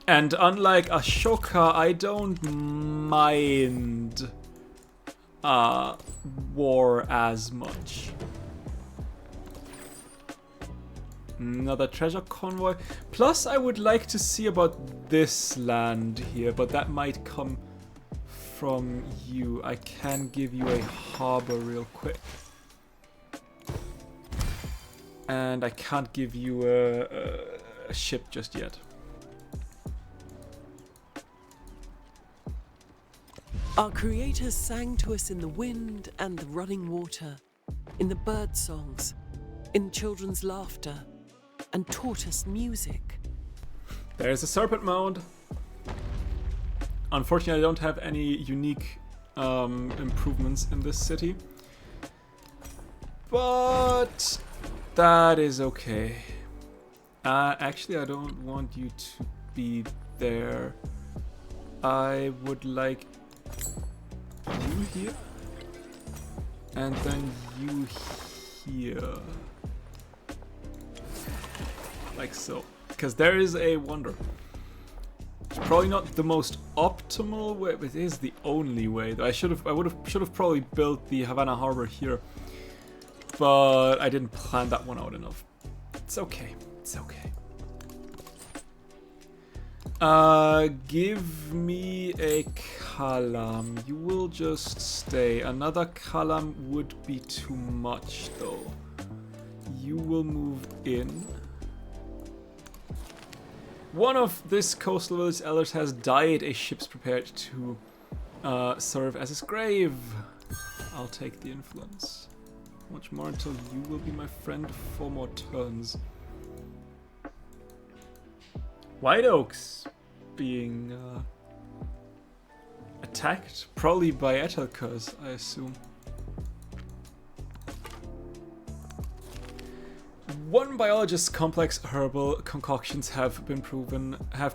And unlike Ashoka, I don't mind war as much. Another treasure convoy. Plus, I would like to see about this land here, but that might come from you. I can give you a harbor real quick. And I can't give you a ship just yet. Our creators sang to us in the wind and the running water, in the bird songs, in children's laughter, and taught us music. There's a serpent mound. Unfortunately, I don't have any unique improvements in this city. But that is okay. Actually, I don't want you to be there. I would like you here. And then you here. Like so. Because there is a wonder. It's probably not the most optimal way, but it is the only way. I should have probably built the Havana Harbor here. But I didn't plan that one out enough. It's okay. It's okay. Give me a column. You will just stay. Another column would be too much, though. You will move in. One of this coastal village elders has died. A ship's prepared to serve as his grave. I'll take the influence. Much more until you will be my friend for more turns. White Oaks being attacked, probably by Etelkers, I assume. One biologist's complex herbal concoctions have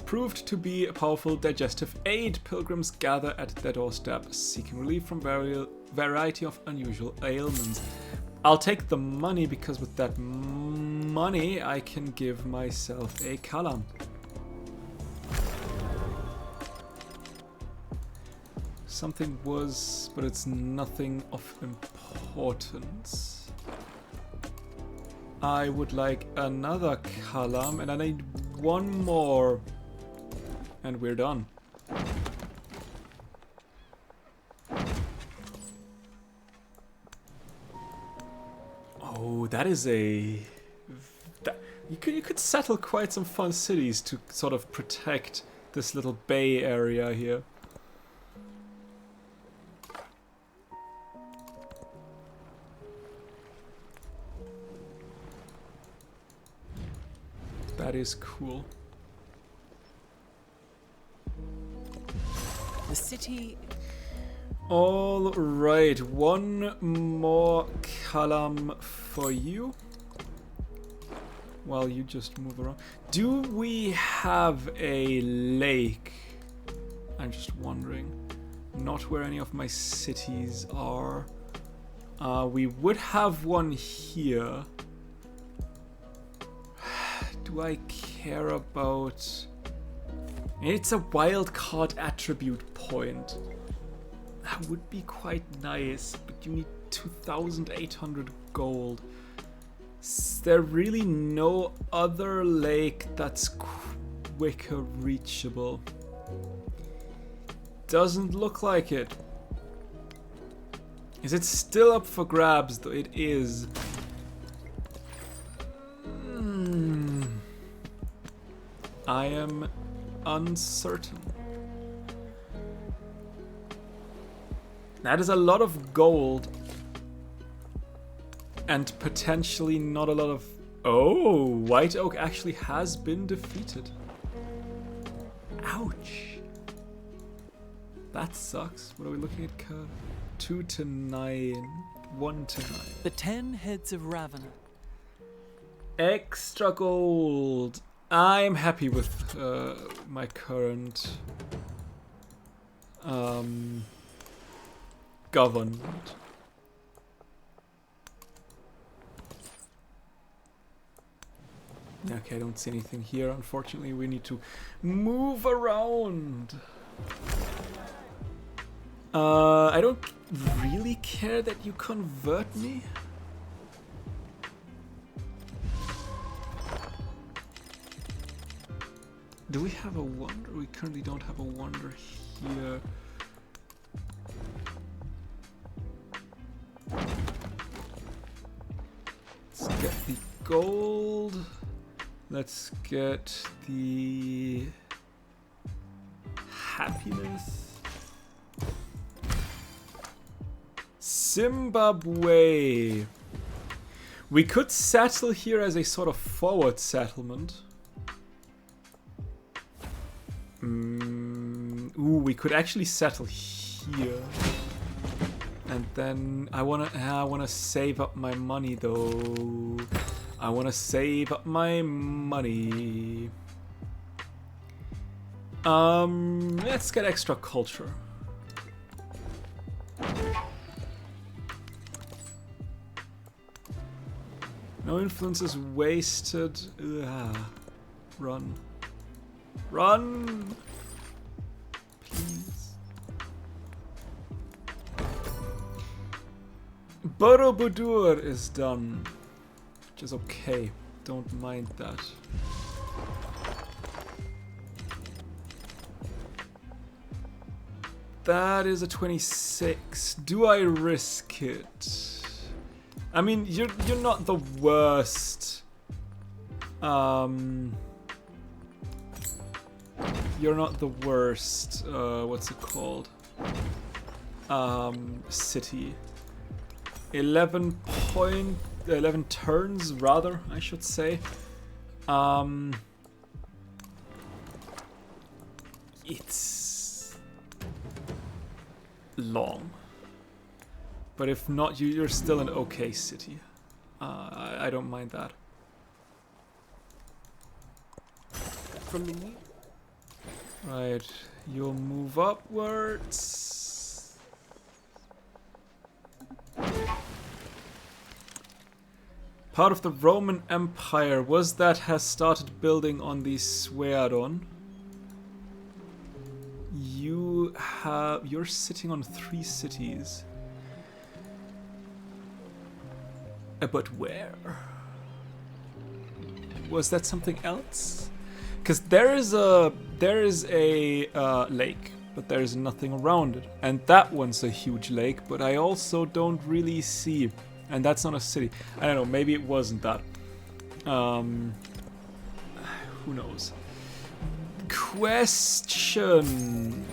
proved to be a powerful digestive aid. Pilgrims gather at their doorstep, seeking relief from variety of unusual ailments. I'll take the money because with that money I can give myself a column. Something was, but it's nothing of importance. I would like another column, and I need one more, and we're done. Oh, that is a... you could settle quite some fun cities to sort of protect this little bay area here. That is cool. The city... All right, one more column for you. while you just move around. Do we have a lake? I'm just wondering. Not where any of my cities are. We would have one here. Do I care about... It's a wildcard attribute point. That would be quite nice, but you need 2,800 gold. Is there really no other lake that's quicker reachable? Doesn't look like it. Is it still up for grabs? Though it is. I am uncertain. That is a lot of gold. And potentially not a lot of... Oh, White Oak actually has been defeated. Ouch. That sucks. What are we looking at? 2 to 9. 1 to 9. The 10 heads of Raven. Extra gold. I'm happy with my current government. Okay, I don't see anything here. Unfortunately, we need to move around. I don't really care that you convert me. Do we have a wonder? We currently don't have a wonder here. Let's get the gold. Let's get the happiness. Zimbabwe. We could settle here as a sort of forward settlement. Ooh, we could actually settle here. And then I wanna save up my money though. I wanna save up my money. Let's get extra culture. No influence is wasted. Ugh. Run. Run! Please. Borobudur is done. Which is okay. Don't mind that. That is a 26. Do I risk it? I mean, you're not the worst. You're not the worst. What's it called? City. 11 turns, rather, I should say. It's long. But if not, you're still an okay city. I don't mind that. From the new... Right, you'll move upwards. Part of the Roman Empire was that has started building on the Swearon. You're sitting on 3 cities. But where? Was that something else? Because there is a lake, but there is nothing around it, and that one's a huge lake. But I also don't really see, and that's not a city. I don't know. Maybe it wasn't that. Who knows? Question.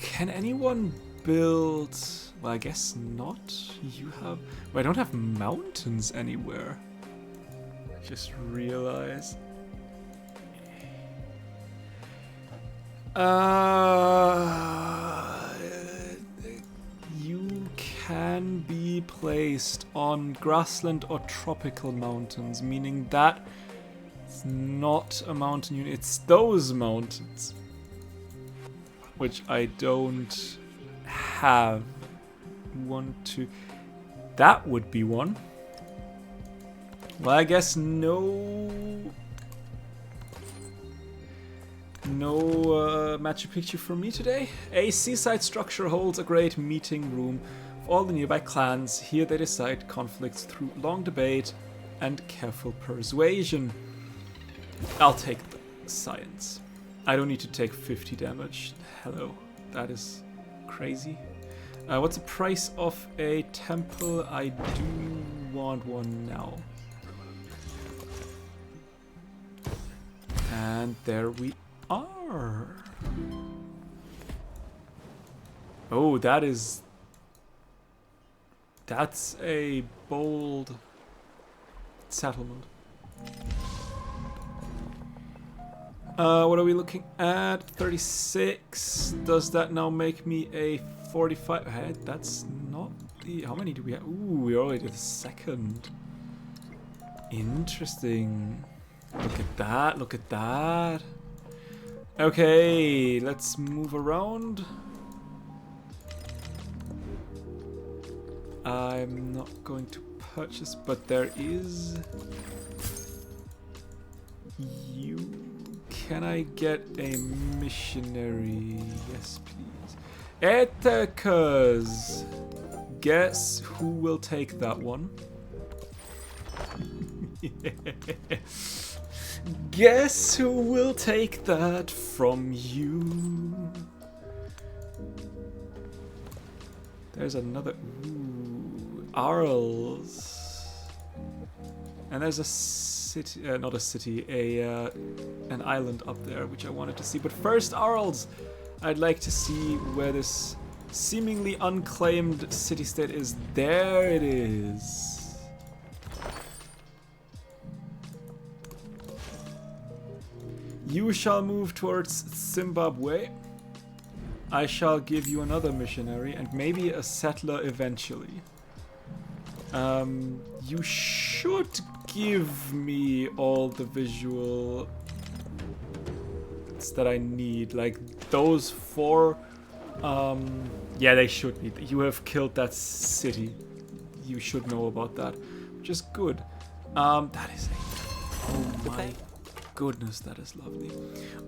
Can anyone build? Well, I guess not. You have... Well, I don't have mountains anywhere. I just realized. You can be be placed on grassland or tropical mountains, meaning that it's not a mountain unit, it's those mountains, which I don't have. 1, 2, that would be one. Well, I guess no Machu Picchu for me today. A seaside structure holds a great meeting room for all the nearby clans. Here they decide conflicts through long debate and careful persuasion. I'll take the science. I don't need to take 50 damage. Hello, that is crazy. What's the price of a temple? I do want one now. And there we are. Oh, that's a bold settlement. What are we looking at? 36. Does that now make me a 45? Hey, that's not the... How many do we have? Ooh, we already did the second. Interesting. Look at that, look at that. Okay, let's move around. I'm not going to purchase, but there is... You... Can I get a missionary? Yes, please. Ethicas! Guess who will take that one? Guess who will take that from you? There's another... Ooh, Arles. And there's a city... not a city, an island up there, which I wanted to see. But first, Arles! I'd like to see where this seemingly unclaimed city-state is. There it is. You shall move towards Zimbabwe. I shall give you another missionary and maybe a settler eventually. You should give me all the visuals that I need. Like those 4. Yeah, they should be. You have killed that city. You should know about that, which is good. That is a... Oh my... Goodness, that is lovely.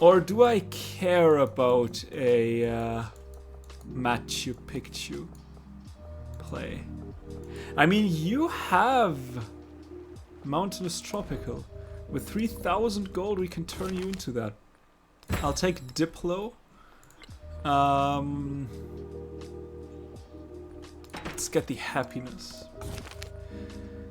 Or do I care about a Machu Picchu play? I mean, you have Mountainous Tropical. With 3,000 gold, we can turn you into that. I'll take Diplo. Let's get the happiness.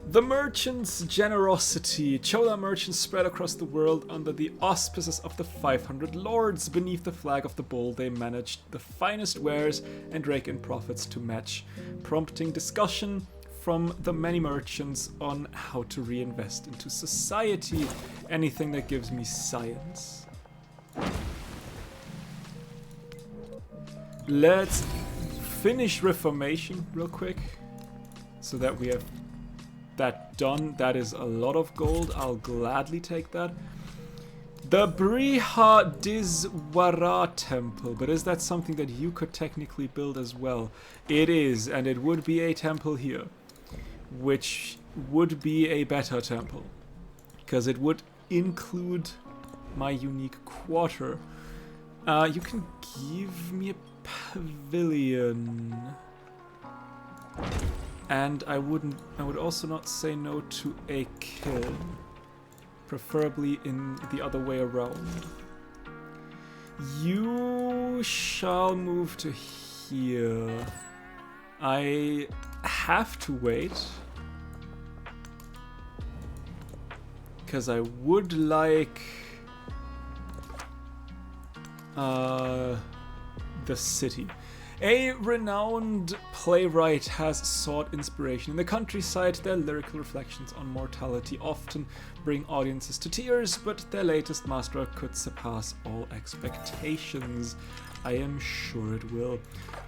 The merchant's generosity. Chola merchants spread across the world under the auspices of the 500 lords. Beneath the flag of the bowl, they managed the finest wares and rake in profits to match, prompting discussion from the many merchants on how to reinvest into society. Anything that gives me science. Let's finish Reformation real quick so that we have that done. That is a lot of gold. I'll gladly take that. The Brihadiswara temple, but is that something that you could technically build as well? It is, and it would be a temple here, which would be a better temple because it would include my unique quarter. You can give me a pavilion. And I would also not say no to a kiln. Preferably in the other way around. You shall move to here. I have to wait. Because I would like the city. A renowned playwright has sought inspiration in the countryside. Their lyrical reflections on mortality often bring audiences to tears, but their latest masterwork could surpass all expectations. I am sure it will.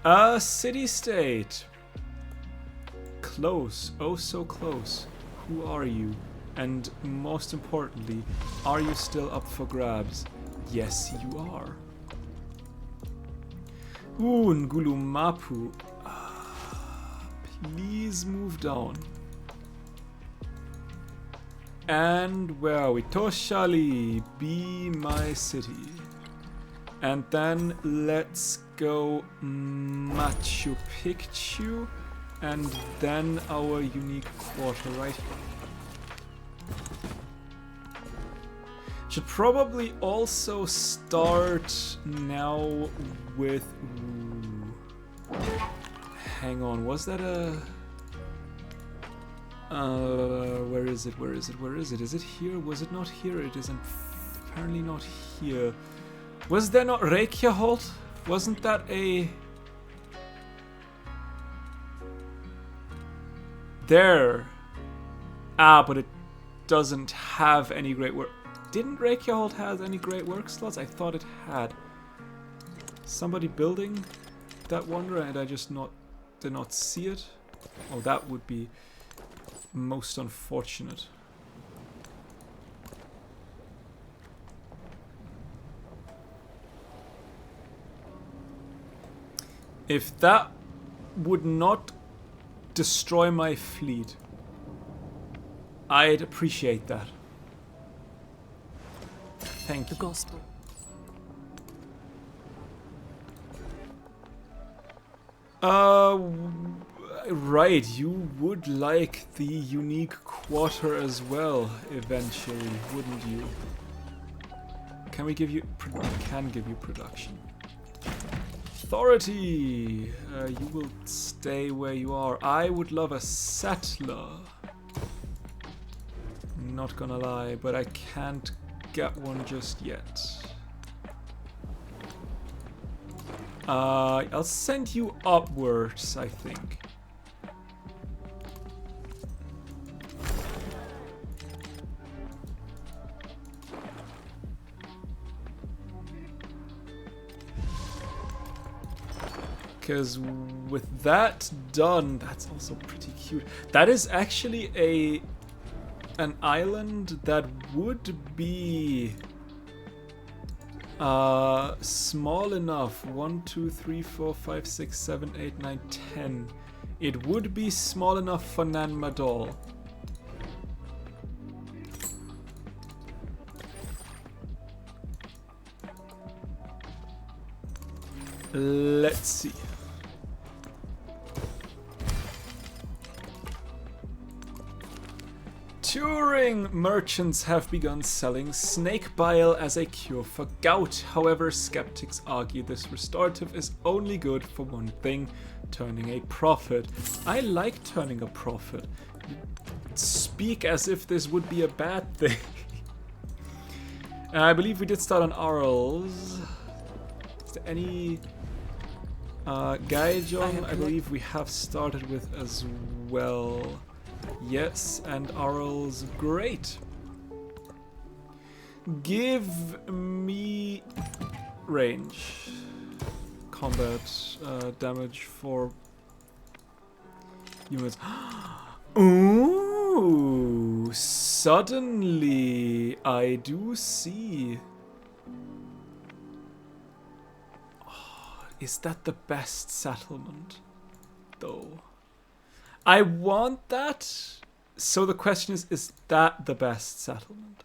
A city-state. close. Oh, so close. Who are you? And most importantly, are you still up for grabs? Yes, you are. Ooh, Ngulumapu. Please move down. And where are we? Toshali, be my city. And then let's go Machu Picchu. And then our unique quarter right here. Should probably also start now with... Ooh. Hang on, was that a... where is it? Where is it? Where is it? Is it here? Was it not here? It is apparently not here. Was there not Reykjavik? Wasn't that a... There. Ah, but it doesn't have any great work. Didn't Reykjavik have any great work slots? I thought it had. Somebody building that wonder and I just did not see it? Oh, that would be most unfortunate. If that would not destroy my fleet, I'd appreciate that. Thank you. The gospel. Right, you would like the unique quarter as well, eventually, wouldn't you? Can we give you... can give you production. Authority! You will stay where you are. I would love a settler. Not gonna lie, but I can't get one just yet. I'll send you upwards, I think. Because with that done, that's also pretty cute. That is actually an island that would be small enough. 1, 2, 3, 4, 5, 6, 7, 8, 9, 10. It would be small enough for Nan Madol. Let's see. Touring merchants have begun selling snake bile as a cure for gout. However, skeptics argue this restorative is only good for one thing, turning a profit. I like turning a profit. Speak as if this would be a bad thing. I believe we did start on Arles. Is there any... Gaijong, I believe we have started with as well. Yes, and Arles, great. Give me range. Combat damage for units. Ooh, suddenly I do see. Oh, is that the best settlement, though? I want that. So the question is that the best settlement?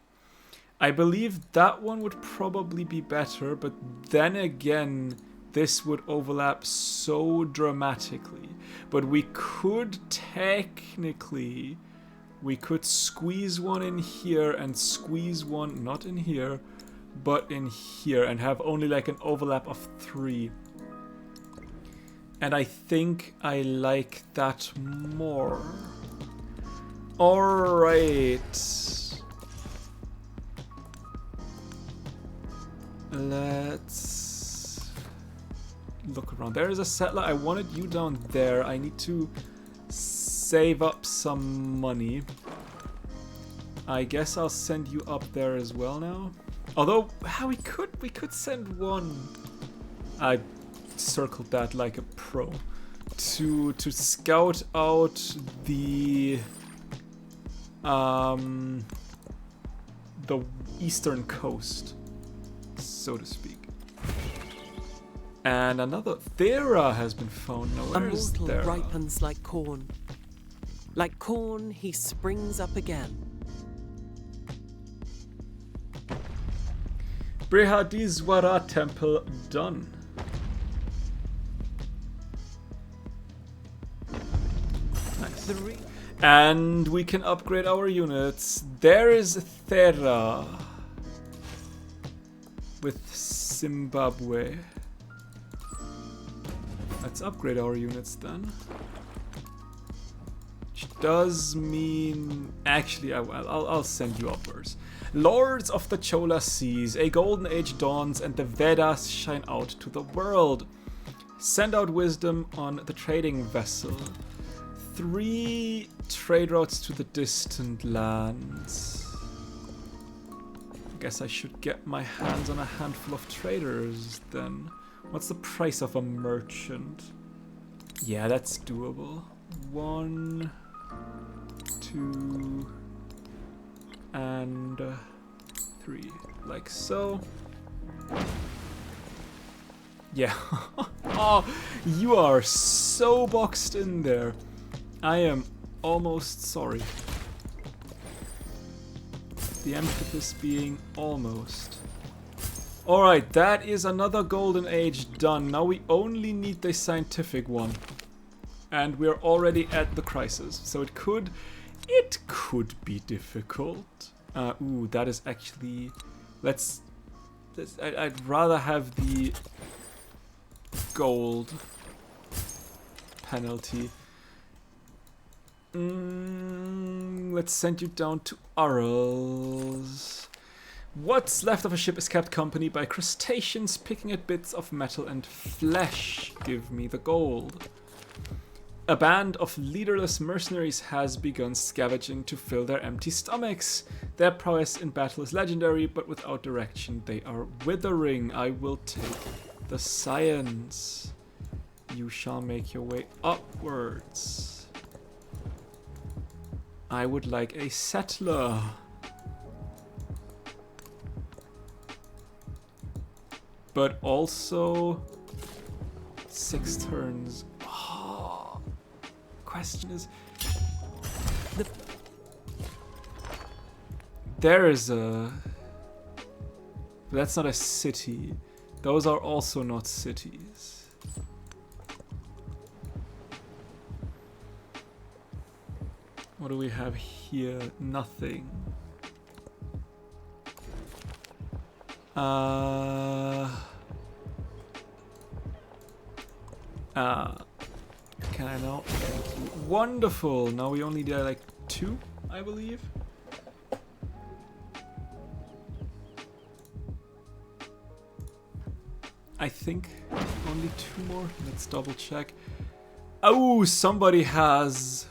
I believe that one would probably be better, but then again, this would overlap so dramatically. But we could technically, we could squeeze one in here and squeeze one, not in here, but in here, and have only like an overlap of 3. And I think I like that more. Alright. Let's look around. There is a settler. I wanted you down there. I need to save up some money. I guess I'll send you up there as well now. Although, how we could send one. I circled that like a pro. to scout out the eastern coast, so to speak. And another Thera has been found. Now A where is mortal Thera? ripens like corn. Like corn, he springs up again. Brihadiswara Temple done. Nice. And we can upgrade our units. There is Thera with Zimbabwe. Let's upgrade our units then. Which does mean... Actually, I'll send you upwards. Lords of the Chola Seas, a golden age dawns and the Vedas shine out to the world. Send out wisdom on the trading vessel. 3 trade routes to the distant lands. I guess I should get my hands on a handful of traders then. What's the price of a merchant? Yeah, that's doable. 1, 2, and 3, like so. Yeah. Oh, you are so boxed in there. I am almost sorry. The emphasis being almost. Alright, that is another golden age done. Now we only need the scientific one. And we're already at the crisis. So it could be difficult. Ooh, that is actually... I'd rather have the gold penalty. Let's send you down to Urals. What's left of a ship is kept company by crustaceans picking at bits of metal and flesh. Give me the gold. A band of leaderless mercenaries has begun scavenging to fill their empty stomachs. Their prowess in battle is legendary, but without direction they are withering. I will take the science. You shall make your way upwards. I would like a settler. But also 6 turns. Oh, question is, there is a. That's not a city. Those are also not cities. What do we have here? Nothing. Can I now? Wonderful. Now we only need like 2, I believe. I think only 2 more. Let's double check. Oh, somebody has.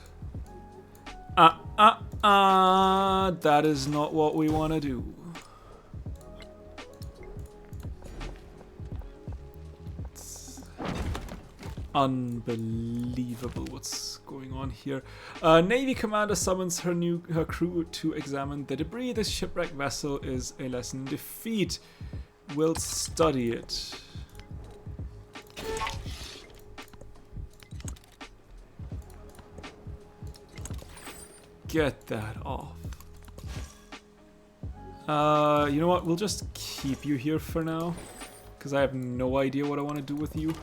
That is not what we want to do. Unbelievable what's going on here. Navy commander summons her crew to examine the debris. This shipwrecked vessel is a lesson in defeat. We'll study it. Get that off. You know what? We'll just keep you here for now, because I have no idea what I want to do with you.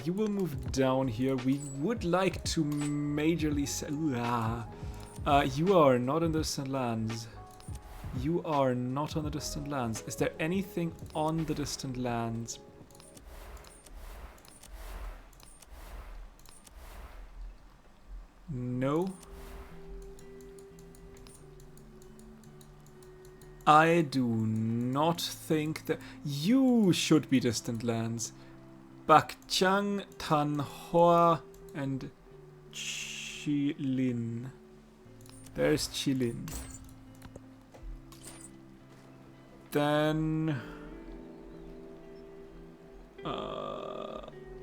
You will move down here. We would like to majorly you are not in the distant lands. You are not on the distant lands. Is there anything on the distant lands? No. I do not think that you should be distant lands. Bakchang, Tanhoa, and Chilin. There's Chilin. Then...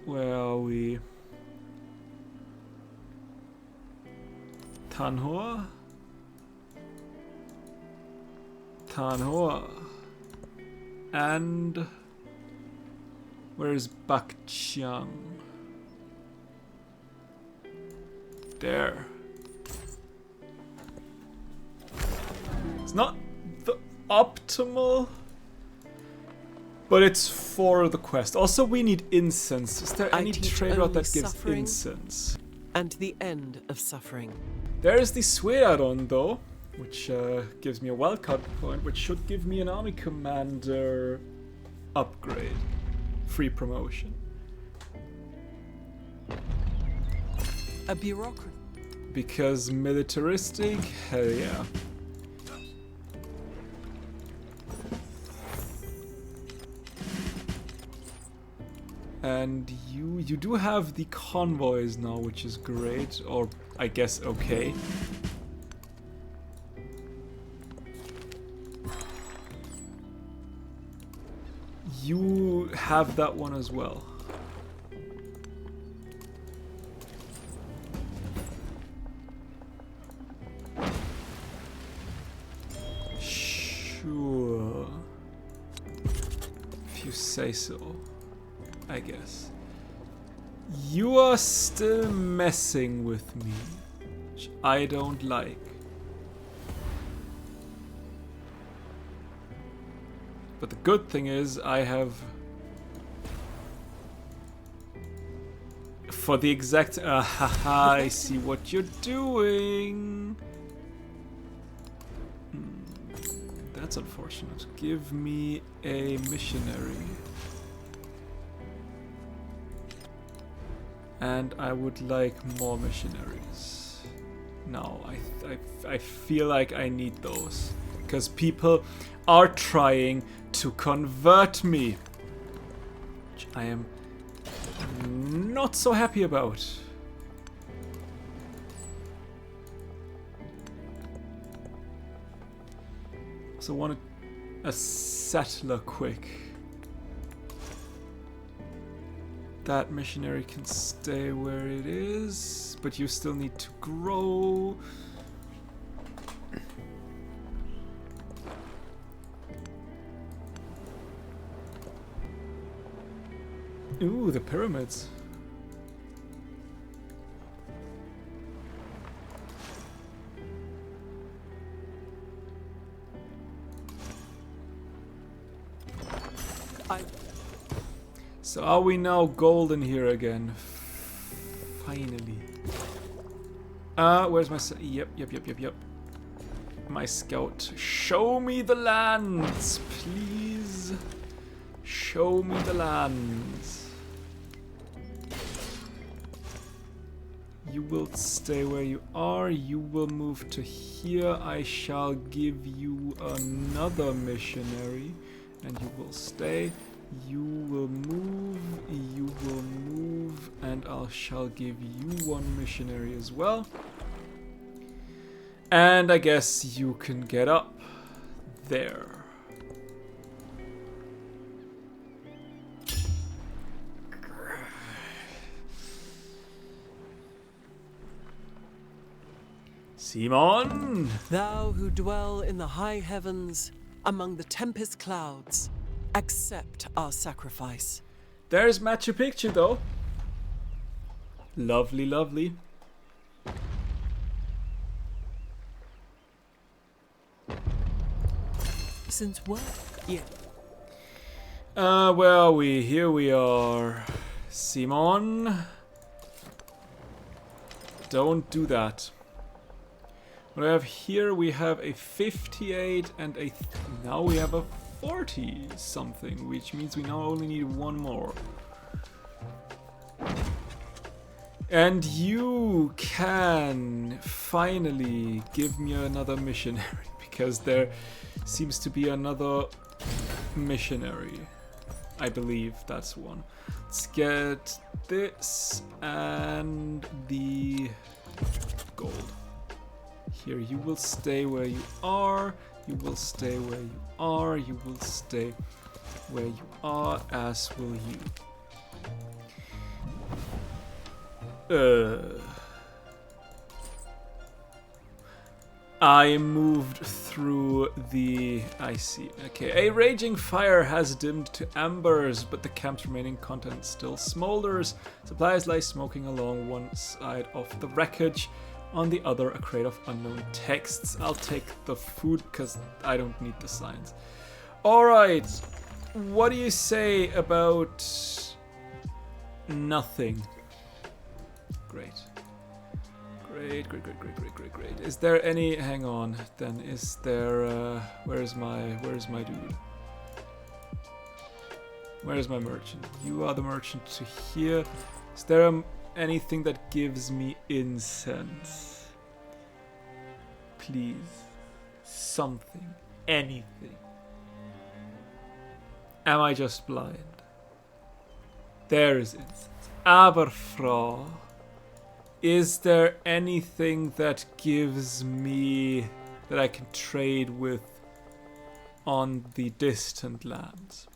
where are we? Tanhor. Tanhor. And where is Bakchiang? There. It's not the optimal, but it's for the quest. Also, we need incense. Is there any trade route that gives incense? And the end of suffering. There is the Sueradon, though, which gives me a wildcard point, which should give me an army commander upgrade. Free promotion. A bureaucrat. Because militaristic, hell yeah. And you do have the convoys now, which is great, or I guess okay. You have that one as well. Sure. If you say so, I guess. You are still messing with me, which I don't like. But the good thing is I have, for the exact, haha, I see what you're doing. That's unfortunate. Give me a missionary. And I would like more missionaries. No, I feel like I need those. Because people are trying to convert me. Which I am not so happy about. So I want a settler quick. That missionary can stay where it is, but you still need to grow. Ooh, the pyramids. So are we now golden here again? Finally. Where's my... Yep. My scout. Show me the lands, please. Show me the lands. You will stay where you are. You will move to here. I shall give you another missionary. And you will stay. You will move, and I shall give you one missionary as well. And I guess you can get up there. Simon! Thou who dwell in the high heavens, among the tempest clouds, accept our sacrifice. There's Machu Picchu, though. Lovely, lovely. Since what? Yeah. Where are we? Here we are. Simon. Don't do that. What I have here, we have a 58 and a... now we have a 40 something, which means we now only need one more. And you can finally give me another missionary, because there seems to be another missionary. I believe that's one. Let's get this and the gold. Here, you will stay where you are. You will stay where you are. You will stay where you are, as will you. I moved through the... I see. Okay, a raging fire has dimmed to embers, but the camp's remaining content still smolders. Supplies lie smoking along one side of the wreckage, on the other a crate of unknown texts. I'll take the food because I don't need the signs. Alright, what do you say about nothing? Great. Great. Is there any... hang on, then is there... where's my dude? Where's my merchant? You are the merchant to here. Is there anything that gives me incense? Please. Something. Anything. Am I just blind? There is incense. Aber Frau. Is there anything that gives me... that I can trade with on the distant lands?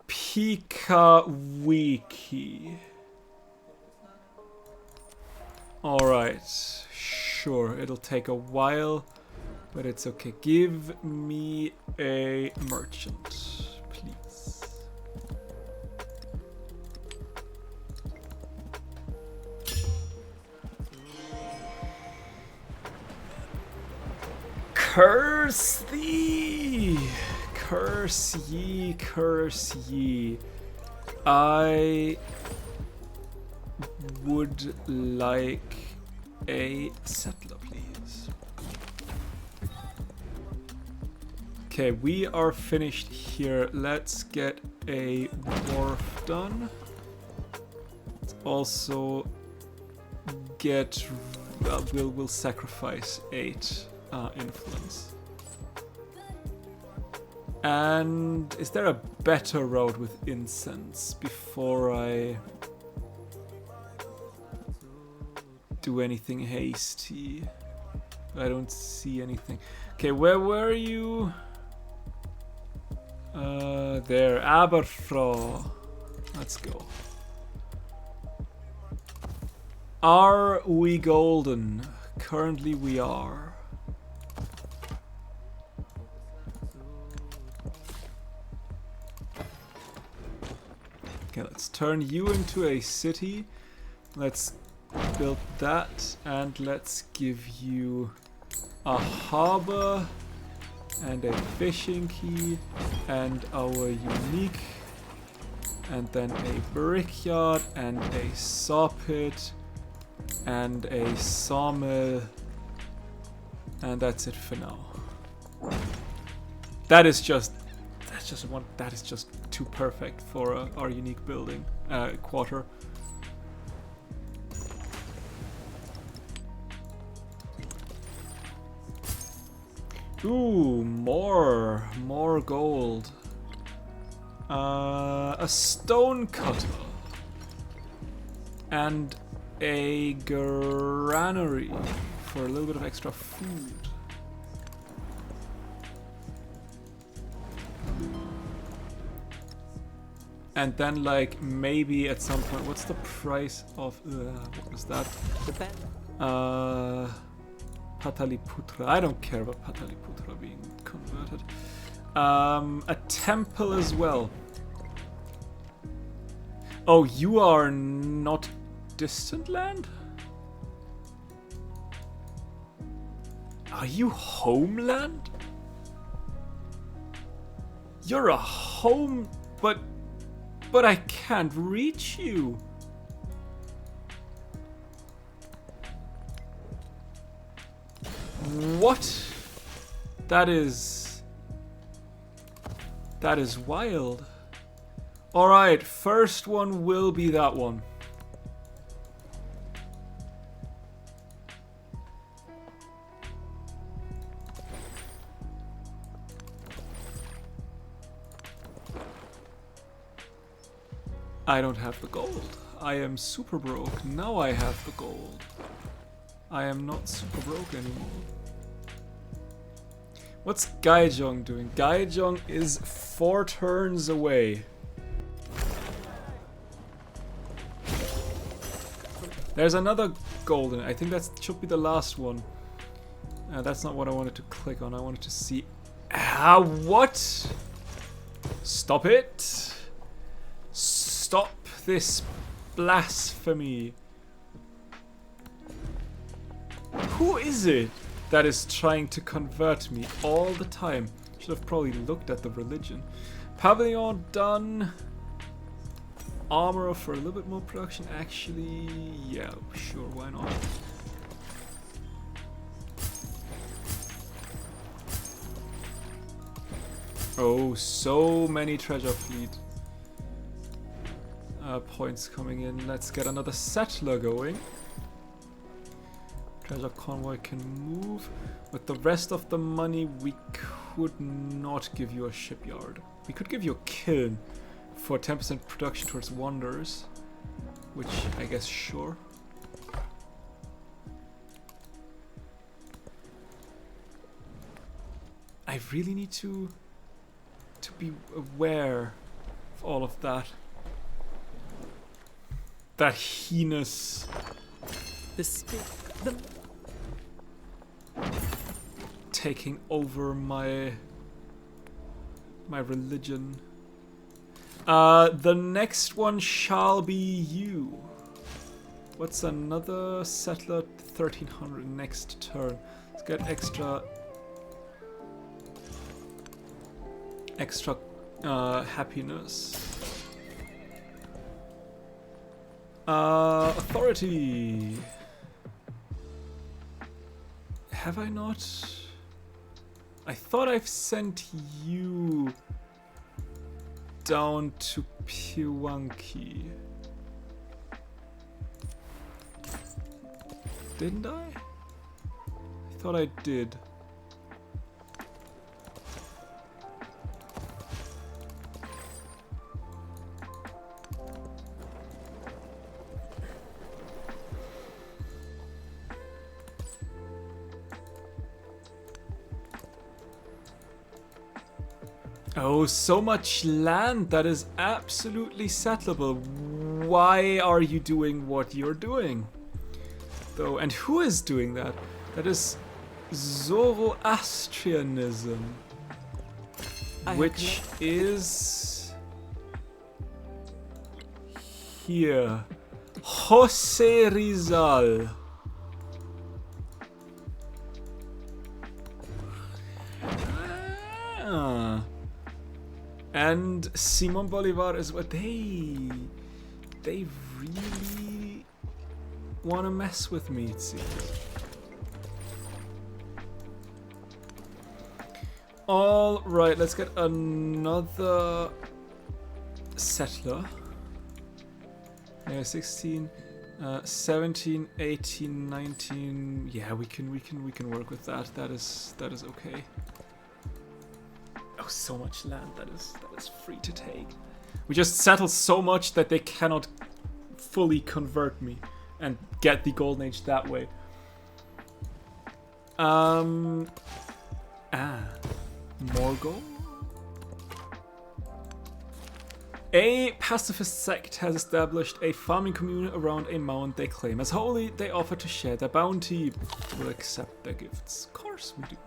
Pika Wiki. Alright, sure, it'll take a while, but it's okay. Give me a merchant, please. Curse thee! Curse ye, curse ye. I would like a settler, please. Okay, we are finished here. Let's get a wharf done. Let's also get... we'll sacrifice 8 influence. And is there a better road with incense before I do anything hasty? I don't see anything. Okay, where were you? There, Aberfrau. Let's go. Are we golden? Currently we are. Okay, let's turn you into a city. Let's build that, and let's give you a harbor and a fishing key and our unique, and then a brickyard and a saw pit and a sawmill, and that's it for now. That is just too perfect for our unique building quarter. Ooh, more gold. A stone cutter and a granary for a little bit of extra food. And then, like, maybe at some point, what's the price of what was that? Pataliputra. I don't care about Pataliputra being converted. A temple as well. Oh, you are not distant land? Are you homeland? You're a home, but I can't reach you. What? That is wild. Alright, first one will be that one. I don't have the gold. I am super broke. Now I have the gold. I am not super broke anymore. What's Gaijong doing? Gaijong is 4 turns away. There's another golden. I think that should be the last one. That's not what I wanted to click on. I wanted to see... Ah, what? Stop it. Stop this blasphemy. Who is it that is trying to convert me all the time? Should have probably looked at the religion. Pavilion done. Armor for a little bit more production. Actually, yeah, sure, why not? Oh, so many treasure fleet points coming in. Let's get another settler going. Treasure convoy can move. With the rest of the money, we could not give you a shipyard. We could give you a kiln for 10% production towards wonders, which I guess sure. I really need to be aware of all of that. That heinous. Taking over my religion. The next one shall be you. What's another settler? 1300 next turn. Let's get extra happiness. Authority. Have I not? I thought I've sent you down to Piwanki. Didn't I? I thought I did. Oh, so much land that is absolutely settleable. Why are you doing what you're doing? Though, and who is doing that? That is Zoroastrianism, which is here. Jose Rizal. Ah. And Simon Bolivar is what they really want to mess with me, it seems. All right, let's get another settler. Yeah, 16, 17, 18, 19. Yeah, we can work with that. That is okay. Oh, so much land that is free to take. We just settled so much that they cannot fully convert me and get the golden age that way. More gold. A pacifist sect has established a farming commune around a mound they claim as holy. They offer to share their bounty. We'll accept their gifts. Of course we do.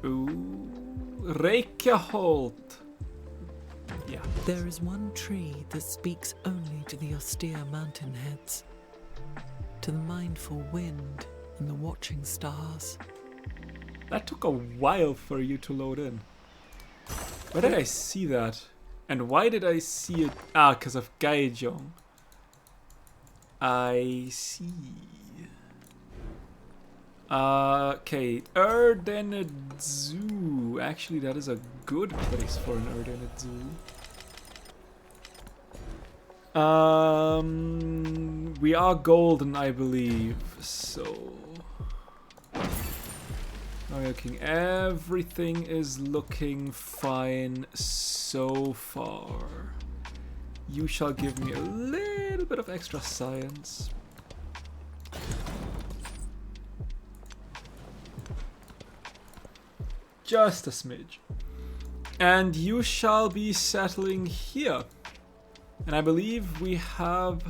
Ooh, Reykjaholt. Yeah. There is one tree that speaks only to the austere mountain heads, to the mindful wind and the watching stars. That took a while for you to load in. Where did I see that? And why did I see it? Ah, because of Gaijong. I see. Okay, Erdenedzu. Actually, that is a good place for an Erdenedzu. We are golden, I believe. So, looking. Everything is looking fine so far. You shall give me a little bit of extra science. Just a smidge. And you shall be settling here. And I believe we have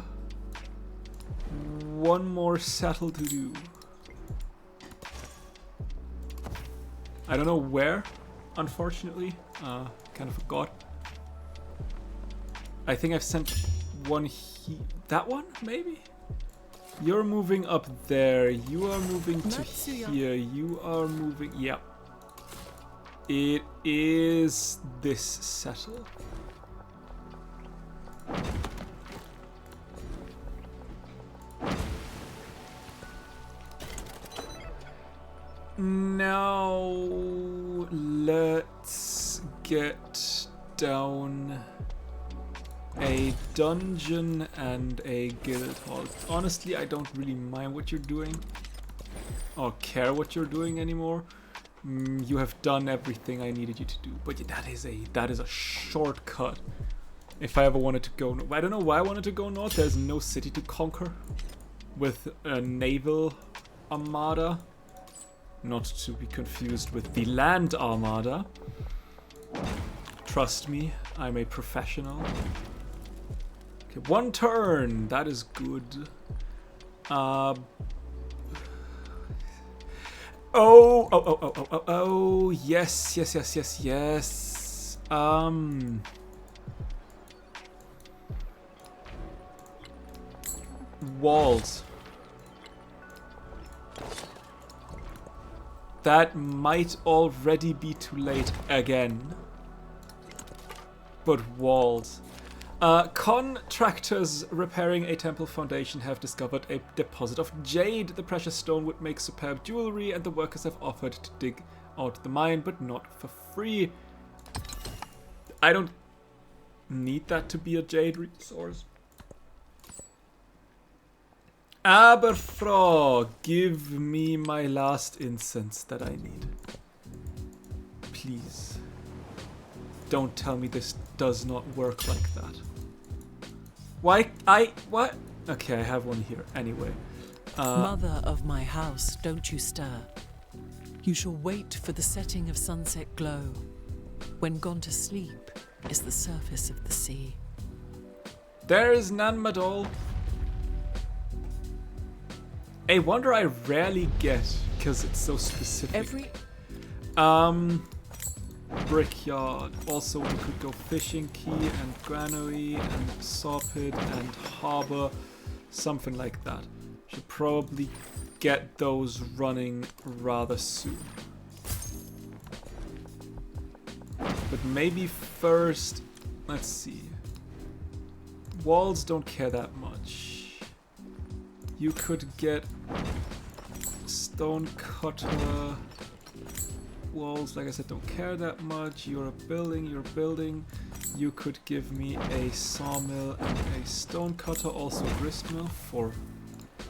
one more settle to do. I don't know where, unfortunately. Kind of forgot. I think I've sent one that one, maybe? You're moving up there. You are moving to here. You are moving... Yeah. It is this settle. Now let's get down a dungeon and a guild hall. Honestly, I don't really mind what you're doing or care what you're doing anymore. You have done everything I needed you to do, but that is a shortcut. If I ever wanted to go, I don't know why I wanted to go north. There's no city to conquer with a naval armada. Not to be confused with the land armada. Trust me, I'm a professional. Okay, one turn. That is good. Oh, yes. Walls. That might already be too late again. But walls. Contractors repairing a temple foundation have discovered a deposit of jade. The precious stone would make superb jewelry, and the workers have offered to dig out the mine, but not for free. I don't need that to be a jade resource. Aberfrog, give me my last incense that I need. Please. Don't tell me this does not work like that. Why? What? Okay, I have one here. Anyway. Mother of my house, don't you stir. You shall wait for the setting of sunset glow. When gone to sleep is the surface of the sea. There is none, Madol. A wonder I rarely get, because it's so specific. Brickyard. Also, we could go fishing key and granary and sawpit and harbor. Something like that. Should probably get those running rather soon. But maybe first, let's see. Walls don't care that much. You could get stone cutter. Walls, like I said, don't care that much. You're building. You could give me a sawmill and a stone cutter, also a grist mill for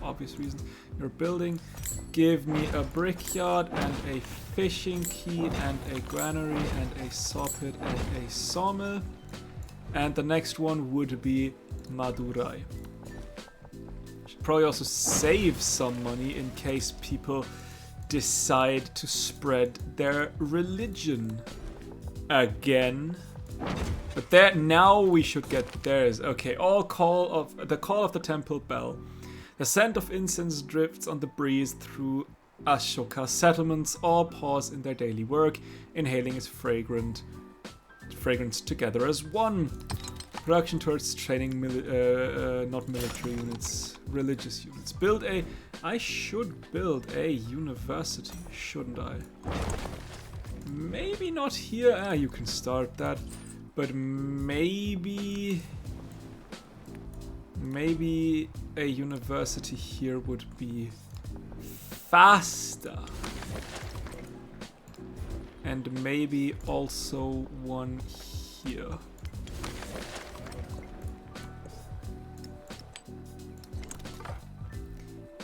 obvious reasons. You're building. Give me a brickyard and a fishing key and a granary and a sawpit and a sawmill. And the next one would be Madurai. Should probably also save some money in case people decide to spread their religion again. But there, now we should get theirs. Okay, the call of the temple bell. The scent of incense drifts on the breeze through Ashoka settlements. All pause in their daily work, inhaling its fragrance together as one. Production towards training not military units, religious units. I should build a university, shouldn't I? Maybe not here. You can start that. But maybe a university here would be faster. And maybe also one here.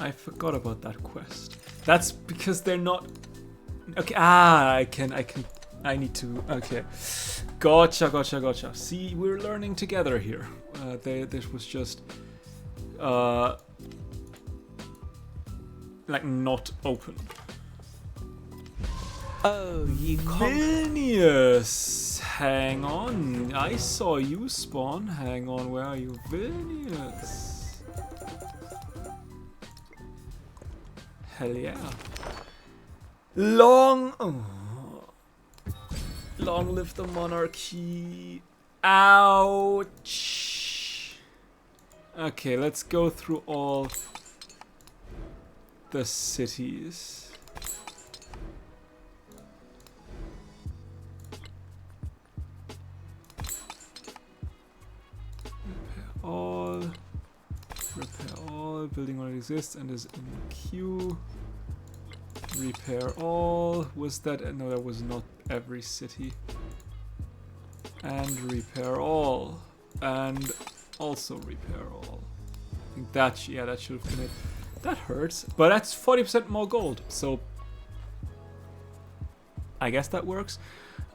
I forgot about that quest. That's because they're not... Okay, I need to... Okay. Gotcha. See, we're learning together here. This was just... like, not open. Oh, you Vilnius! Hang on, I saw you spawn. Hang on, where are you, Vilnius? Hell yeah. Long live the monarchy. Ouch. Okay, let's go through all the cities. Repair all, building already exists and is in queue. Repair all, was that, no, that was not every city. And repair all, and also repair all. I think that, yeah, that should have been it. That hurts, but that's 40% more gold, so I guess that works.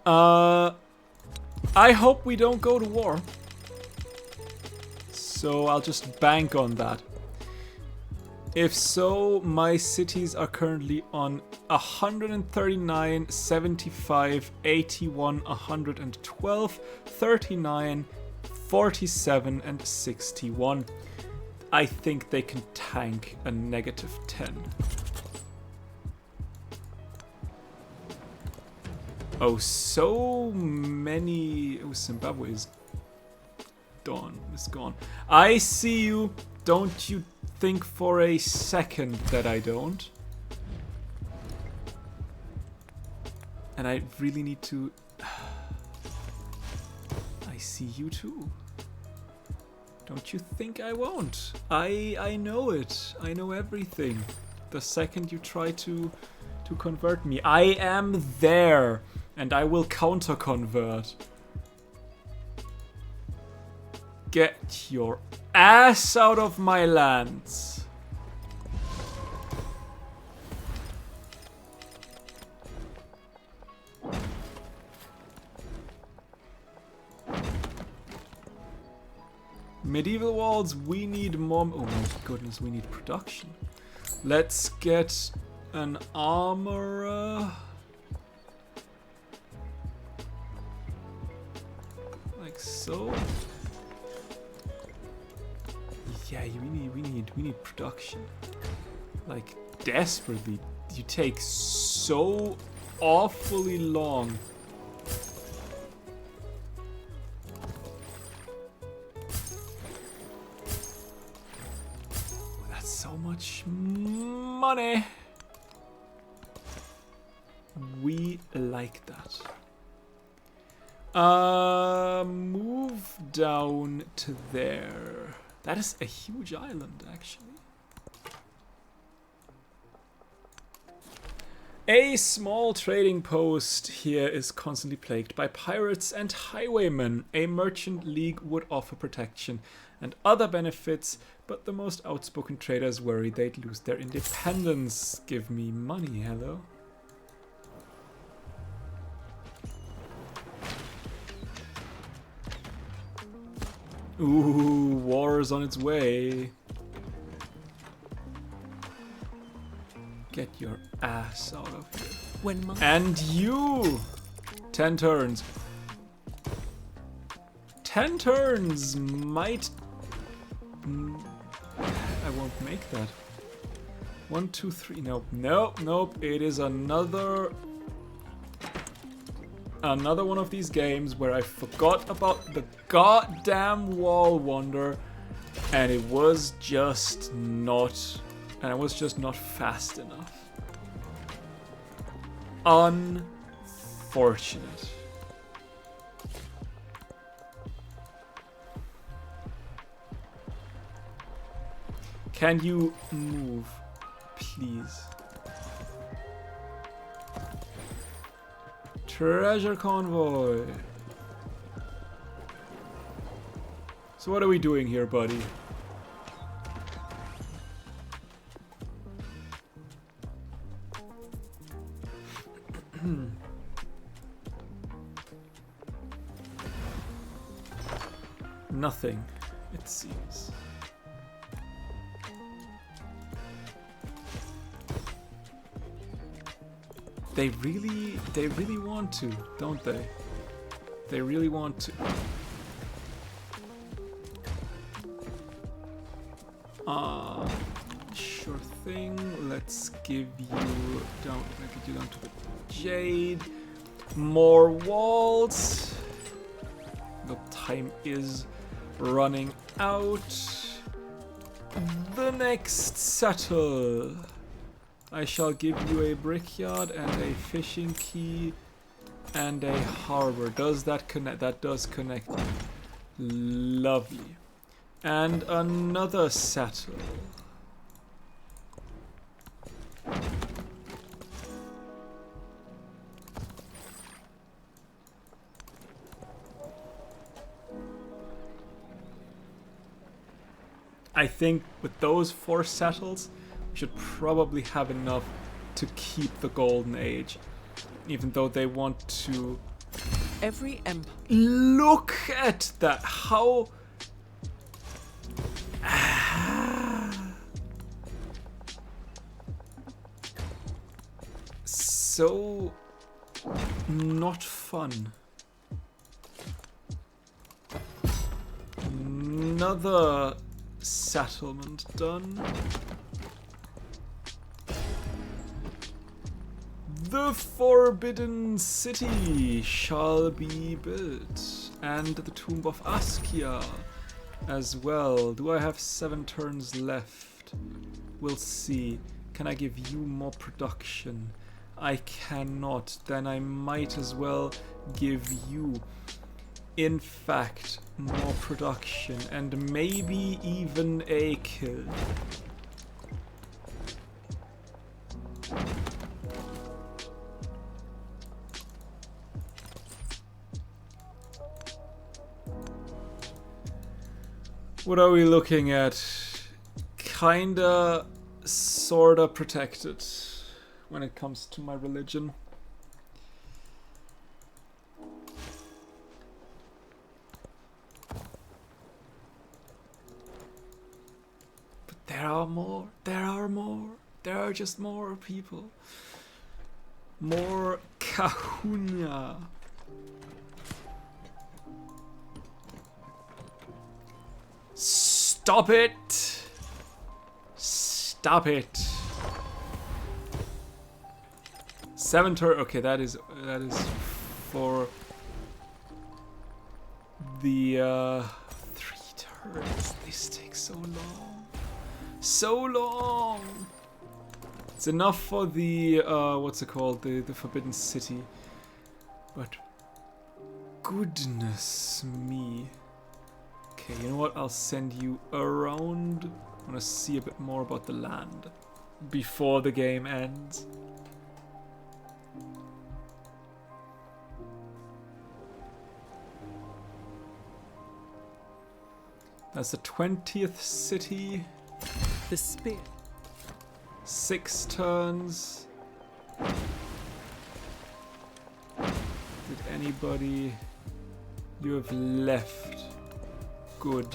I hope we don't go to war. So I'll just bank on that. If so, my cities are currently on 139, 75, 81, 112, 39, 47, and 61. I think they can tank a -10. Oh, so many... Oh, Zimbabwe is done. It's gone. I see you. Don't you think for a second that I don't. And I really need to... I see you too. Don't you think I won't? I know it. I know everything. The second you try to convert me, I am there. And I will counter-convert. Get your ass out of my lands. Medieval walls, we need more. Oh my goodness, we need production. Let's get an armorer. Like so. Yeah, we need production. Like desperately. You take so awfully long. That's so much money. We like that. Move down to there. That is a huge island, actually. A small trading post here is constantly plagued by pirates and highwaymen. A merchant league would offer protection and other benefits, but the most outspoken traders worry they'd lose their independence. Give me money, hello? Ooh, war is on its way. Get your ass out of here. And you! 10 turns. 10 turns might... I won't make that. 1, 2, 3. Nope. Nope. Nope. It is another one of these games where I forgot about the goddamn wall wonder, and it was just not fast enough. Unfortunate. Can you move, please? Treasure convoy. So what are we doing here, buddy? Nothing, it seems. They really want to, don't they? They really want to. Sure thing. Let's give you down. I get you down to the jade. More walls. The time is running out. The next settle. I shall give you a brickyard and a fishing key and a harbor. Does that connect? That does connect. Lovely. And another settle. I think with those 4 settles, we should probably have enough to keep the Golden Age. Even though they want to... Every empire. Look at that! How... So... not fun. Another settlement done. The Forbidden City shall be built, and the Tomb of Askia as well. Do I have 7 turns left? We'll see. Can I give you more production? I cannot. Then I might as well give you, in fact, more production and maybe even a kill. What are we looking at? Kinda, sorta protected when it comes to my religion. But there are more, there are just more people. More kahuna. Stop it! Stop it! 7 turn. Okay, that is for the 3 turns. This takes so long. So long. It's enough for the what's it called? The Forbidden City. But goodness me. Okay, you know what? I'll send you around. I want to see a bit more about the land before the game ends. That's the 20th city. The spear. 6 turns. Did anybody... You have left. Good.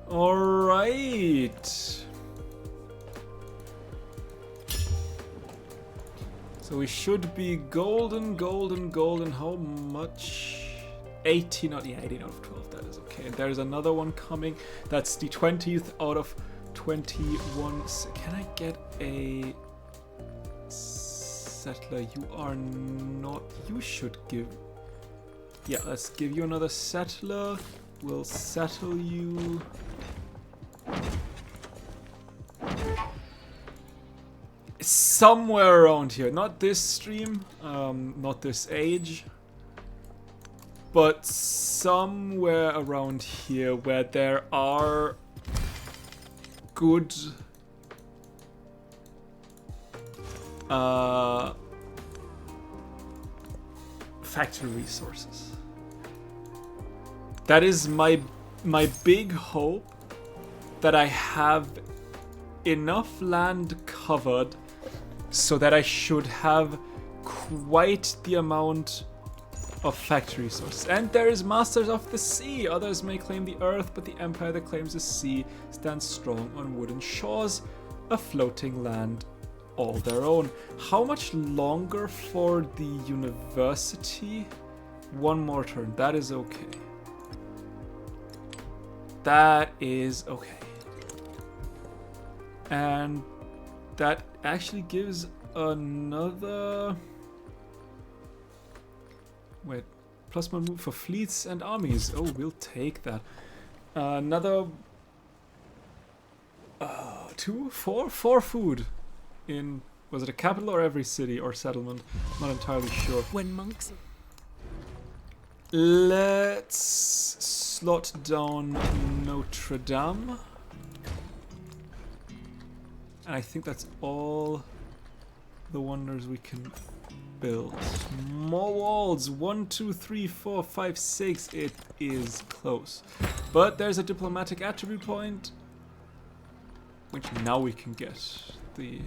All right. So we should be golden. How much? 18 out, yeah, 18 out of 12. That is okay. And there's another one coming. That's the 20th out of 21. Can I get a settler? You are not. You should give. Yeah, let's give you another settler. We'll settle you. Somewhere around here. Not this stream, not this age, but somewhere around here where there are good factory resources. That is my big hope, that I have enough land covered so that I should have quite the amount of factory resources. And there is masters of the sea. Others may claim the earth, but the empire that claims the sea stands strong on wooden shores, a floating land all their own. How much longer for the university? One more turn. That is okay. That is okay. And that actually gives another... Wait. +1 move for fleets and armies. Oh, we'll take that. Another... 4 food. In, was it a capital or every city or settlement? Not entirely sure. When monks... Let's slot down Notre Dame. And I think that's all the wonders we can build. More walls. 1, 2, 3, 4, 5, 6. It is close. But there's a diplomatic attribute point, which now we can get. The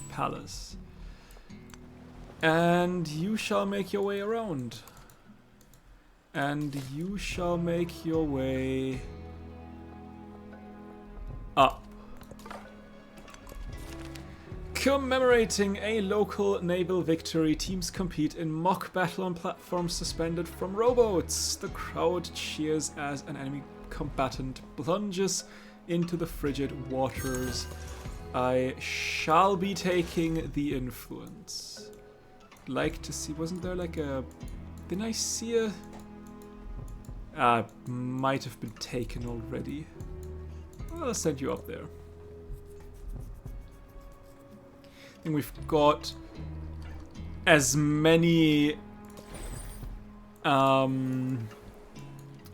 palace. And you shall make your way around. And you shall make your way up. Commemorating a local naval victory, teams compete in mock battle on platforms suspended from rowboats. The crowd cheers as an enemy combatant plunges into the frigid waters. I shall be taking the influence. Like to see, wasn't there like a... Didn't I see a... might have been taken already. I'll send you up there. I think we've got as many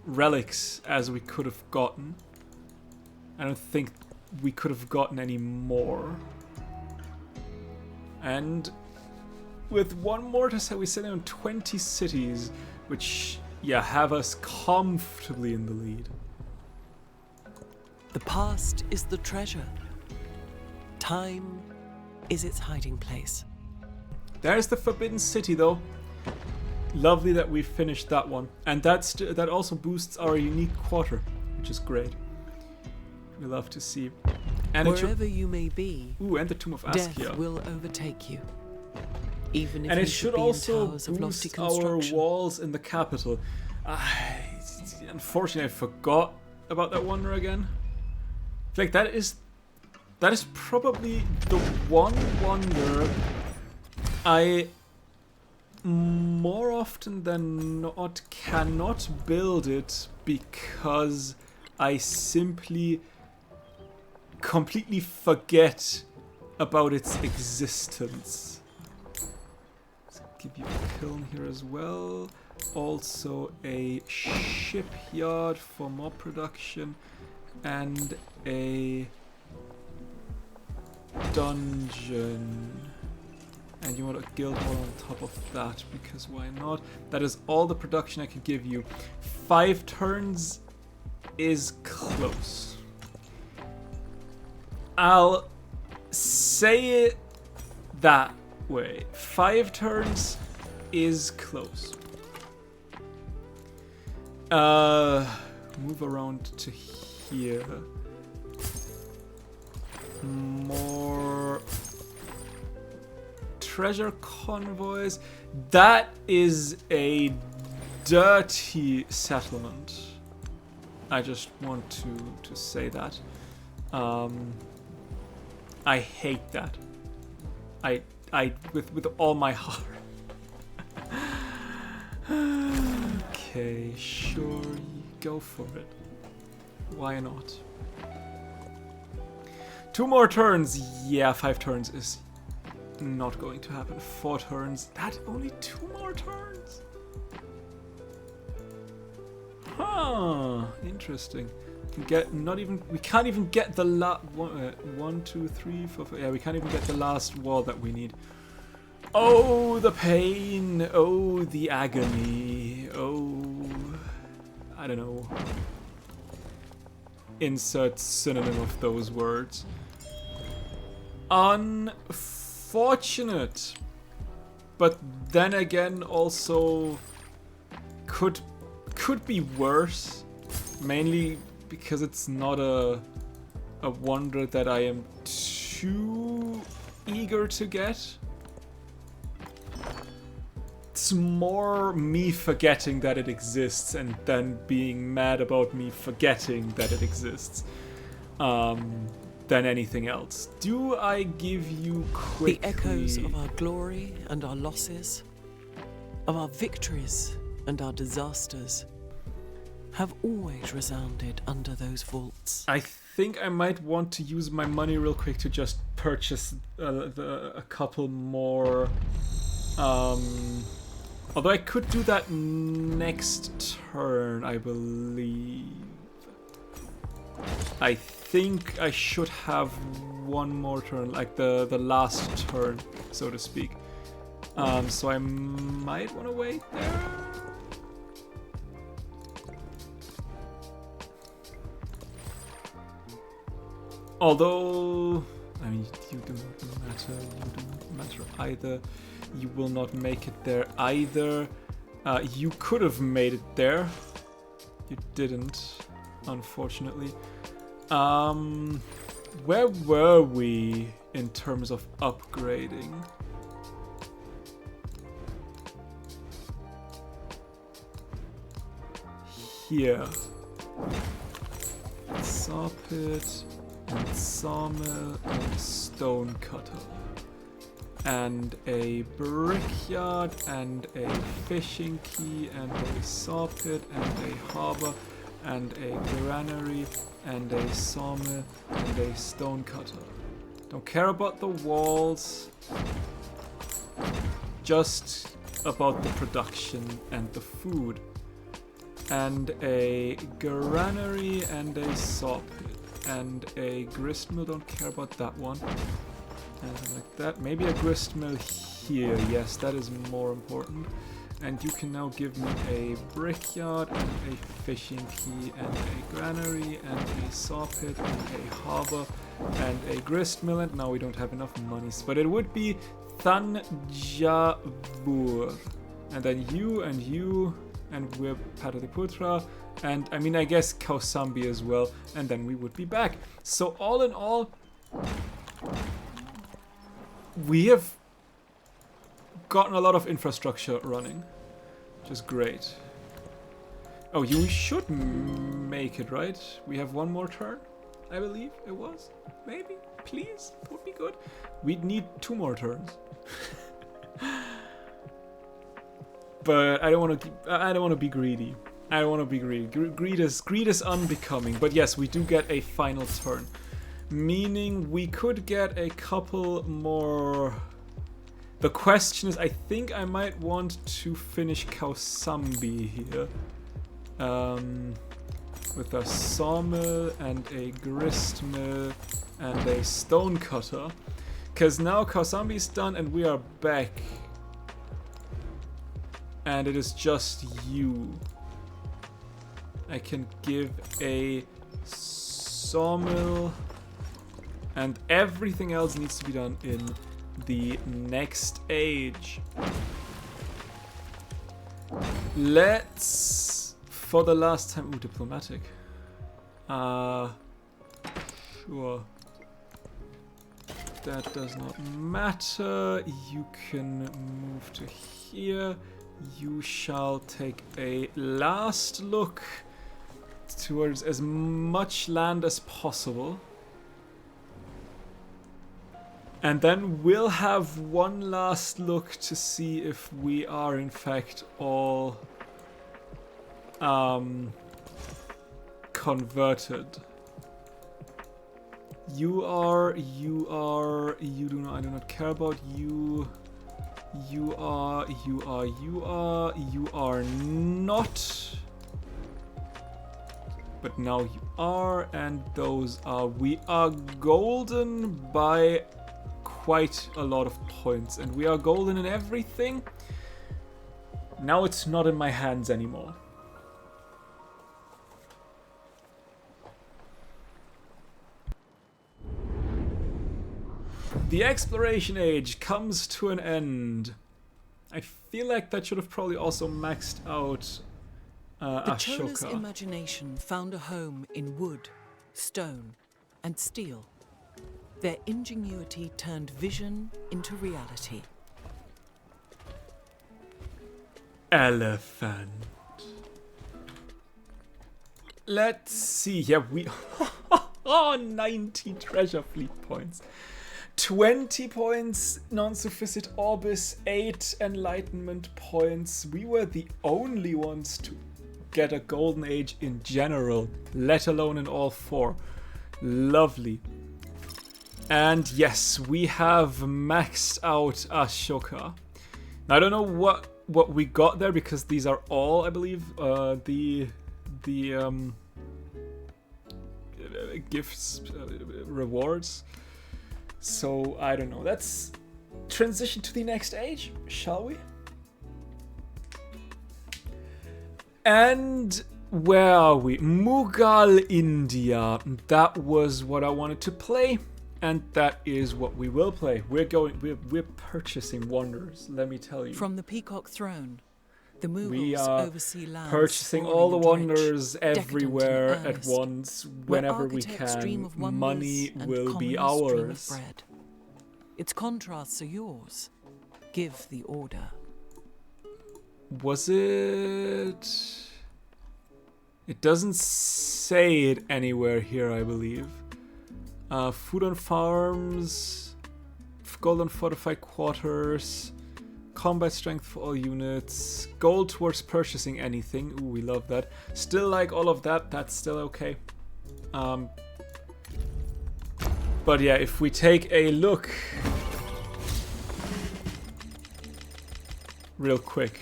relics as we could have gotten. I don't think we could have gotten any more. And with one more to say, we sit down 20 cities, which... yeah, have us comfortably in the lead. The past is the treasure. Time is its hiding place. There's the Forbidden City, though. Lovely that we finished that one. And that also boosts our unique quarter, which is great. We love to see. And wherever you may be, ooh, and the Tomb of death Askia. will overtake you. Even if And you it should be in also towers of lofty boost our construction. walls in the capital. Unfortunately, I forgot about that wonder again. I feel like that is probably the one wonder I more often than not cannot build it because I simply completely forget about its existence. Let's give you a kiln here as well. Also a shipyard for more production and a dungeon. And you want a guild hall on top of that, because why not? That is all the production I can give you. 5 turns is close. I'll say it that way. 5 turns is close. Move around to here. More treasure convoys. That is a dirty settlement. I just want to say that. I hate that. I with all my heart. Okay, sure, go for it. Why not? 2 more turns. Yeah, 5 turns is not going to happen. 4 turns. That only 2 more turns. Huh. Interesting. We can't even get the last 1, 2, 3, 4, 5. Yeah, we can't even get the last wall that we need. Oh, the pain. Oh, the agony. Oh, I don't know. Insert synonym of those words. Unfortunate. But then again, also could be worse, mainly because it's not a wonder that I am too eager to get. It's more me forgetting that it exists and then being mad about me forgetting that it exists than anything else. Do I give you quickly... The echoes of our glory and our losses, of our victories and our disasters, have always resounded under those vaults. I think I might want to use my money real quick to just purchase a couple more. Although I could do that next turn, I believe. I think I should have one more turn, like the last turn, so to speak. So I might want to wait there. Although, I mean, you do not matter. You do not matter either. You will not make it there either. You could have made it there. You didn't, unfortunately. Where were we in terms of upgrading? Here. Saw pit, and sawmill, and stone cutter. And a brickyard, and a fishing quay, and a saw pit, and a harbor, and a granary, and a sawmill, and a stone cutter. Don't care about the walls, just about the production and the food. And a granary, and a saw pit, and a grist mill. Don't care about that one. Anything like that. Maybe a grist mill here. Yes, that is more important. And you can now give me a brickyard, and a fishing quay, and a granary, and a saw pit, and a harbor, and a grist mill. And now we don't have enough monies, but it would be Thanjavur. And then you, and we're Pataliputra, and I mean, I guess Kausambi as well, and then we would be back. So all in all, we have gotten a lot of infrastructure running, which is great. Oh, you should make it, right? We have one more turn, I believe it was. Maybe, please, would be good. We'd need 2 more turns. But I don't want to be greedy. I don't want to be greedy. Greed is unbecoming. But yes, we do get a final turn, meaning we could get a couple more. The question is, I think I might want to finish Kausambi here, with a sawmill and a grist mill and a stone cutter, because now Kausambi is done and we are back. And it is just you. I can give a sawmill, and everything else needs to be done in the next age. Let's, for the last time, diplomatic. Sure. That does not matter. You can move to here. You shall take a last look towards as much land as possible. And then we'll have one last look to see if we are in fact all converted. I do not care about you. You are not. But now you are, and those are. We are golden by quite a lot of points, and we are golden in everything. Now it's not in my hands anymore. The exploration age comes to an end. I feel like that should have probably also maxed out The Chola's Ashoka. imagination found a home in wood, stone, and steel. Their ingenuity turned vision into reality. Elephant. Let's see. Yeah, we... oh, 90 treasure fleet points. 20 points non-sufficient orbis, 8 enlightenment points. We were the only ones to get a golden age in general, let alone in all 4. Lovely. And yes, we have maxed out Ashoka. Now, I don't know what we got there, because these are all, I believe, the gifts, rewards. So I don't know. Let's transition to the next age, shall we? And where are we? Mughal, India. That was what I wanted to play, and that is what we will play. We're purchasing wonders, let me tell you. From the Peacock Throne, the We Mughals are oversee lands purchasing sprawling all the and wonders rich, decadent everywhere and at earnest, once, where whenever we architects dream can. of wonders Money and will be commoners dream of ours. bread. Its contrasts are yours. Give the order. Was it... It doesn't say it anywhere here, I believe. Food on farms, gold on fortified quarters, combat strength for all units, gold towards purchasing anything. Ooh, we love that. Still like all of that, that's still okay. But yeah, if we take a look real quick.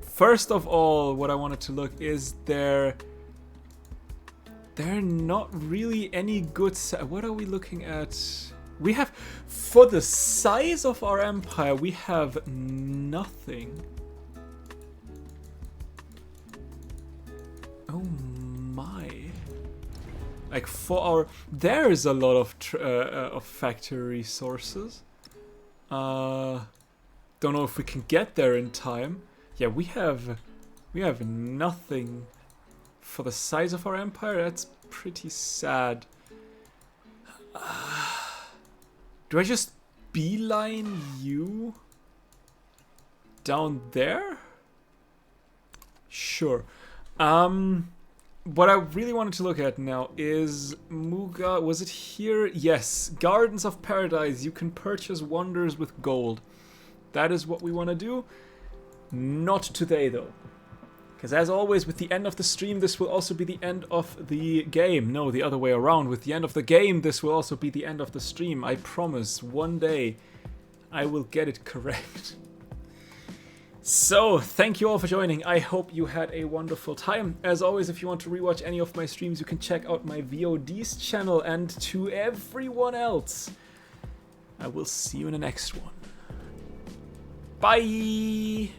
First of all, what I wanted to look is there are not really any good... What are we looking at? We have... For the size of our empire, we have nothing. Oh my. Like for our... There's a lot of factory resources. Don't know if we can get there in time. Yeah, we have nothing for the size of our empire. That's pretty sad. Do I just beeline you down there? Sure. What I really wanted to look at now is Muga. Was it here? Yes. Gardens of Paradise. You can purchase wonders with gold. That is what we want to do. Not today, though. Because as always, with the end of the stream, this will also be the end of the game. No, the other way around. With the end of the game, this will also be the end of the stream. I promise, one day, I will get it correct. So, thank you all for joining. I hope you had a wonderful time. As always, if you want to rewatch any of my streams, you can check out my VODs channel. And to everyone else, I will see you in the next one. Bye!